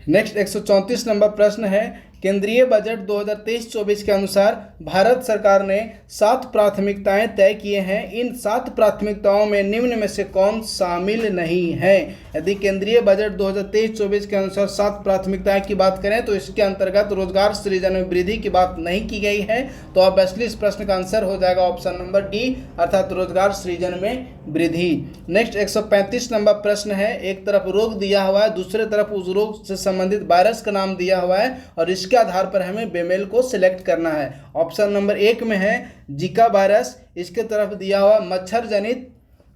नेक्स्ट 134 नंबर प्रश्न है केंद्रीय बजट 2023-24 के अनुसार भारत सरकार ने 7 प्राथमिकताएं तय किए हैं। इन 7 प्राथमिकताओं में निम्न में से कौन शामिल नहीं है? यदि केंद्रीय बजट 2023-24 के अनुसार 7 प्राथमिकताएं की बात करें तो इसके अंतर्गत रोजगार सृजन में वृद्धि की बात नहीं की गई है, तो ऑब्वियसली इस प्रश्न का आंसर हो जाएगा ऑप्शन नंबर डी, अर्थात रोजगार सृजन में वृद्धि। नेक्स्ट 135 नंबर प्रश्न है। एक तरफ रोग दिया हुआ है, दूसरे तरफ उस रोग से संबंधित वायरस का नाम दिया हुआ है और इसके आधार पर हमें बेमेल को सिलेक्ट करना है। ऑप्शन नंबर 1 में है जीका वायरस, इसके तरफ दिया हुआ मच्छर जनित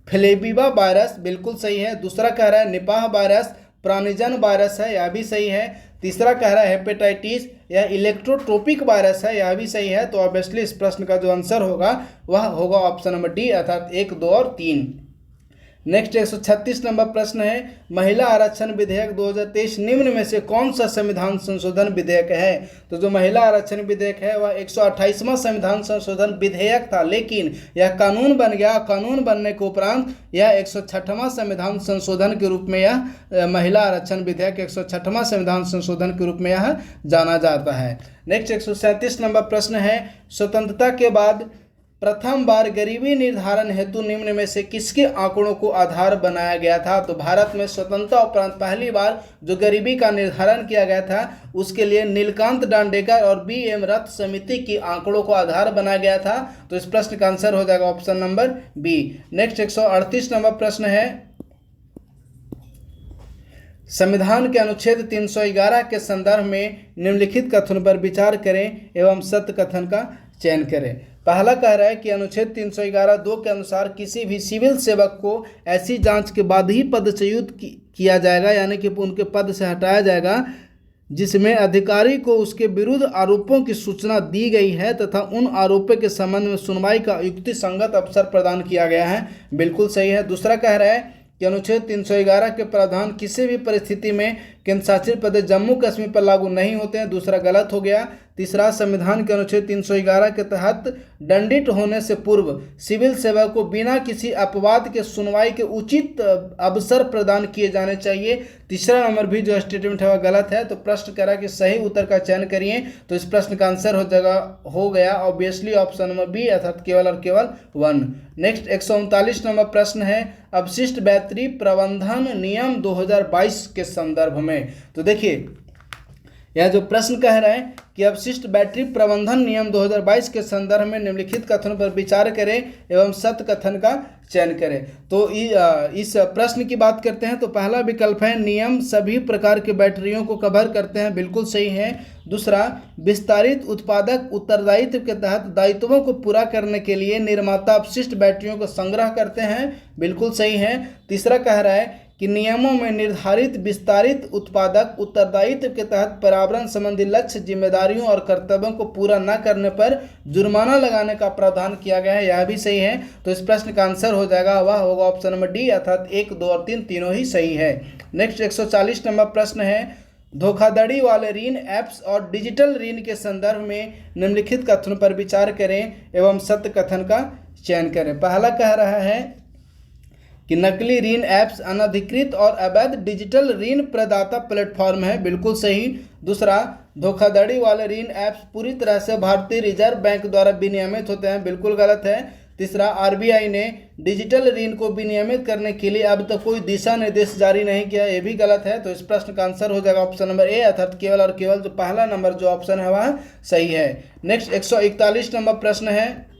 फ्लेबिवा वायरस, बिल्कुल सही है। दूसरा कह रहा है निपाह वायरस प्राणीजन वायरस है, यह भी सही है। तीसरा कह रहा है हेपेटाइटिस या इलेक्ट्रोट्रोपिक वायरस है, यह भी सही है। तो ऑब्वियसली इस प्रश्न का जो आंसर होगा वह होगा ऑप्शन नंबर डी, अर्थात 1, 2 और 3। नेक्स्ट 136 नंबर प्रश्न है। महिला आरक्षण विधेयक 2023 निम्न में से कौन सा संविधान संशोधन विधेयक है? तो जो महिला आरक्षण विधेयक है वह 128वां संविधान संशोधन विधेयक था, लेकिन यह कानून बन गया। कानून बनने के उपरांत यह 106वां संविधान संशोधन के रूप में यह महिला आरक्षण विधेयक 106वां संविधान संशोधन के रूप में यह जाना जाता है। नेक्स्ट 137 नंबर प्रश्न है। स्वतंत्रता के बाद प्रथम बार गरीबी निर्धारण हेतु निम्न में से किसके आंकड़ों को आधार बनाया गया था? तो भारत में स्वतंत्रता उपरांत पहली बार जो गरीबी का निर्धारण किया गया था उसके लिए नीलकांत डांडेकर और बी.एम. रथ समिति की आंकड़ों को आधार बनाया गया था। तो इस प्रश्न का आंसर हो जाएगा option number B. Next 138 number प्रश्न है। संविधान के अनुच्छेद 311 के संदर्भ में निम्नलिखित कथन पर विचार करें एवं सत्य कथन का चयन करें। पहला कह रहा है कि अनुच्छेद 311(2) के अनुसार किसी भी सिविल सेवक को ऐसी जांच के बाद ही पदच्युत किया जाएगा, यानी कि उनके पद से हटाया जाएगा, जिसमें अधिकारी को उसके विरुद्ध आरोपों की सूचना दी गई है तथा उन आरोपों के संबंध में सुनवाई का युक्ति संगत अवसर प्रदान किया गया है, बिल्कुल सही है। दूसरा कह रहा है कि अनुच्छेद 311 के प्रावधान किसी भी परिस्थिति में केंद्र शासित प्रदेश जम्मू कश्मीर पर लागू नहीं होते हैं, दूसरा गलत हो गया। तीसरा, संविधान के अनुच्छेद 311 के तहत दंडित होने से पूर्व सिविल सेवा को बिना किसी अपवाद के सुनवाई के उचित अवसर प्रदान किए जाने चाहिए। तीसरा नंबर भी जो स्टेटमेंट है वह गलत है। तो प्रश्न कह रहा है कि सही उत्तर का चयन करिए, तो इस प्रश्न का आंसर हो गया ऑब्वियसली ऑप्शन नंबर बी, अर्थात केवल और केवल 1। नेक्स्ट 139 नंबर प्रश्न है। अपशिष्ट बैटरी प्रबंधन नियम 2022 के संदर्भ में, तो देखिए यह जो प्रश्न कह रहा है कि अपशिष्ट बैटरी प्रबंधन नियम 2022 के संदर्भ में निम्नलिखित कथनों पर विचार करें एवं सत्य कथन का चयन करें। तो इस प्रश्न की बात करते हैं तो पहला विकल्प है नियम सभी प्रकार के बैटरियों को कवर करते हैं, बिल्कुल सही है। दूसरा, विस्तारित उत्पादक उत्तरदायित्व के तहत दायित्वों को पूरा करने के लिए निर्माता अपशिष्ट बैटरियों को संग्रह करते हैं, बिल्कुल सही है। तीसरा कह रहा है कि नियमों में निर्धारित विस्तारित उत्पादक उत्तरदायित्व के तहत पर्यावरण संबंधी लक्ष्य, जिम्मेदारियों और कर्तव्यों को पूरा न करने पर जुर्माना लगाने का प्रावधान किया गया है, यह भी सही है। तो इस प्रश्न का आंसर हो जाएगा वह होगा ऑप्शन नंबर डी, अर्थात 1, 2 और 3 तीनों ही सही है। नेक्स्ट 140 नंबर प्रश्न है। धोखाधड़ी वाले ऋण ऐप्स और डिजिटल ऋण के संदर्भ में निम्नलिखित कथनों पर विचार करें एवं सत्य कथन का चयन करें। पहला कह रहा है कि नकली ऋण ऐप्स अनधिकृत और अवैध डिजिटल ऋण प्रदाता प्लेटफॉर्म है, बिल्कुल सही। दूसरा, धोखाधड़ी वाले ऋण ऐप्स पूरी तरह से भारतीय रिजर्व बैंक द्वारा विनियमित होते हैं, बिल्कुल गलत है। तीसरा, आरबीआई ने डिजिटल ऋण को विनियमित करने के लिए अब तक कोई दिशा निर्देश जारी नहीं किया, ये भी गलत है। तो इस प्रश्न का आंसर हो जाएगा ऑप्शन नंबर ए, अर्थात केवल और केवल जो पहला नंबर जो ऑप्शन है वह सही है। नेक्स्ट 141 नंबर प्रश्न है।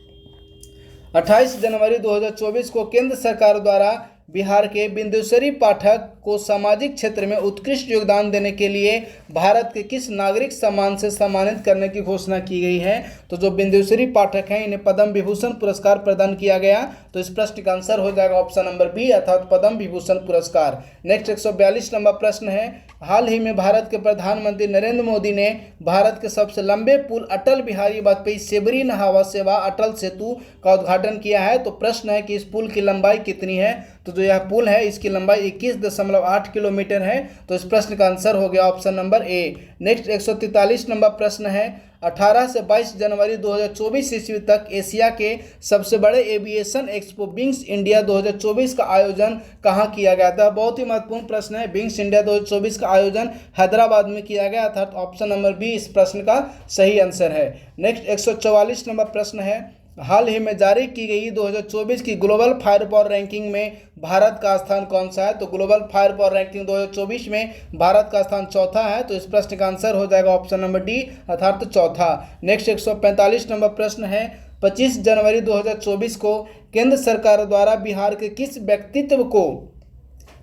28 जनवरी 2024 को केंद्र सरकार द्वारा बिहार के बिंदुश्री पाठक को सामाजिक क्षेत्र में उत्कृष्ट योगदान देने के लिए भारत के किस नागरिक सम्मान से सम्मानित करने की घोषणा की गई है? तो जो बिंदुश्री पाठक हैं इन्हें पद्म विभूषण पुरस्कार प्रदान किया गया। तो इस प्रश्न का आंसर हो जाएगा ऑप्शन नंबर बी, अर्थात पद्म विभूषण पुरस्कार। नेक्स्ट 142 नंबर प्रश्न है। हाल ही में भारत के प्रधानमंत्री नरेंद्र मोदी ने भारत के सबसे लंबे पुल अटल बिहारी वाजपेयी सेबरीन हवा सेवा अटल सेतु का उद्घाटन किया है। तो प्रश्न है कि इस पुल की लंबाई कितनी है? तो जो यह पुल है इसकी लंबाई 21.8 किलोमीटर है। तो इस प्रश्न का आंसर हो गया option number A. Next 143 number प्रश्न है, 18 से 22 जनवरी 2024 ईस्वी तक एशिया के सबसे बड़े एविएशन एक्सपो विंग्स इंडिया 2024 का आयोजन कहाँ किया गया था। बहुत ही महत्वपूर्ण प्रश्न है। विंग्स इंडिया 2024 का आयोजन हैदराबाद में किया गया था। तो ऑप्शन नंबर बी इस प्रश्न का सही आंसर है। नेक्स्ट 144 नंबर प्रश्न है, हाल ही में जारी की गई 2024 की ग्लोबल फायर पावर रैंकिंग में भारत का स्थान कौन सा है। तो ग्लोबल फायर पावर रैंकिंग 2024 में भारत का स्थान चौथा है। तो इस प्रश्न का आंसर हो जाएगा ऑप्शन नंबर डी अर्थात चौथा। नेक्स्ट 145 नंबर प्रश्न है, 25 जनवरी 2024 को केंद्र सरकार द्वारा बिहार के किस व्यक्तित्व को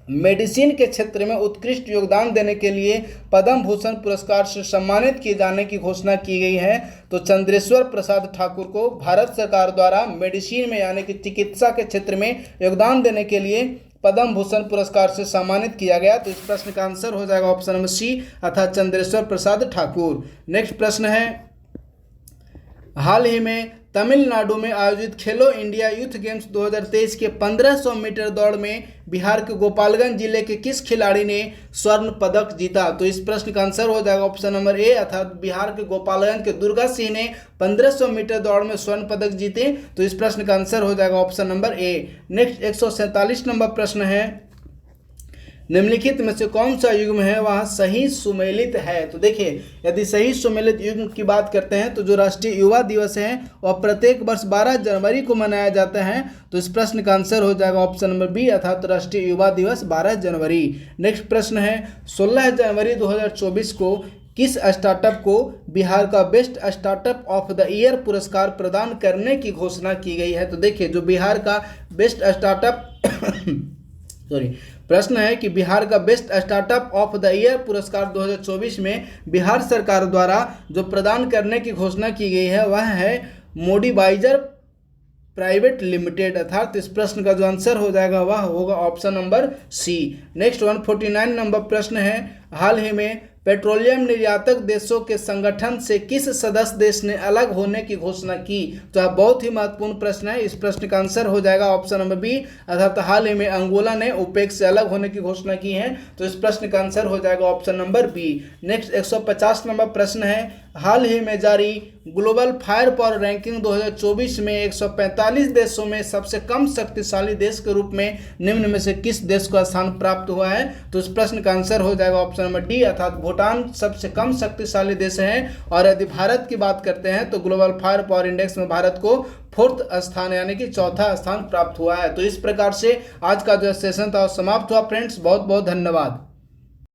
मेडिसिन के क्षेत्र में उत्कृष्ट योगदान देने के लिए पद्म भूषण पुरस्कार से सम्मानित किए जाने की घोषणा की गई है। तो चंद्रेश्वर प्रसाद ठाकुर को भारत सरकार द्वारा मेडिसिन में यानी कि चिकित्सा के क्षेत्र में योगदान देने के लिए पद्म भूषण पुरस्कार से सम्मानित किया गया। तो इस प्रश्न का आंसर हो जाएगा ऑप्शन नंबर सी अर्थात चंद्रेश्वर प्रसाद ठाकुर। नेक्स्ट प्रश्न है, हाल ही में तमिलनाडु में आयोजित खेलो इंडिया यूथ गेम्स 2023 के 1500 मीटर दौड़ में बिहार के गोपालगंज जिले के किस खिलाड़ी ने स्वर्ण पदक जीता। तो इस प्रश्न का आंसर हो जाएगा ऑप्शन नंबर ए अर्थात बिहार के गोपालगंज के दुर्गा सिंह ने 1500 मीटर दौड़ में स्वर्ण पदक जीते। तो इस प्रश्न का आंसर हो जाएगा option number A. Next 147 number प्रश्न है, निम्नलिखित में से कौन सा युग्म है वह सही सुमेलित है। तो देखिए, यदि सही सुमेलित युग्म की बात करते हैं तो जो राष्ट्रीय युवा दिवस है वह प्रत्येक वर्ष 12 जनवरी को मनाया जाता है। तो इस प्रश्न का आंसर हो जाएगा ऑप्शन नंबर बी अर्थात राष्ट्रीय युवा दिवस 12 जनवरी। नेक्स्ट प्रश्न है, 16 जनवरी 2024 को किस स्टार्टअप को बिहार का best startup of the year पुरस्कार प्रदान करने की घोषणा की गई है। तो देखिए, जो बिहार का बेस्ट स्टार्टअप प्रश्न है कि बिहार का best startup of the year पुरस्कार 2024 में बिहार सरकार द्वारा जो प्रदान करने की घोषणा की गई है वह है मोडिवाइजर प्राइवेट लिमिटेड अर्थात इस प्रश्न का जो आंसर हो जाएगा वह होगा option number C. Next 149 number प्रश्न है, हाल ही में पेट्रोलियम निर्यातक देशों के संगठन से किस सदस्य देश ने अलग होने की घोषणा की। तो यह बहुत ही महत्वपूर्ण प्रश्न है। इस प्रश्न का आंसर हो जाएगा ऑप्शन नंबर बी अर्थात हाल ही में अंगोला ने ओपेक से अलग होने की घोषणा की है। तो इस प्रश्न का आंसर हो जाएगा option number B. Next 150 number प्रश्न है, हाल ही में जारी ग्लोबल फायर पावर रैंकिंग 2024 में 145 देशों में सबसे कम शक्तिशाली देश के रूप में निम्न में से किस देश को स्थान प्राप्त हुआ है। तो इस प्रश्न का आंसर हो जाएगा ऑप्शन नंबर डी अर्थात भूटान सबसे कम शक्तिशाली देश है। और यदि भारत की बात करते हैं तो ग्लोबल फायर पावर इंडेक्स में भारत को 4th स्थान यानी कि चौथा स्थान प्राप्त हुआ है। तो इस प्रकार से आज का जो सेशन था समाप्त हुआ। फ्रेंड्स, बहुत बहुत धन्यवाद।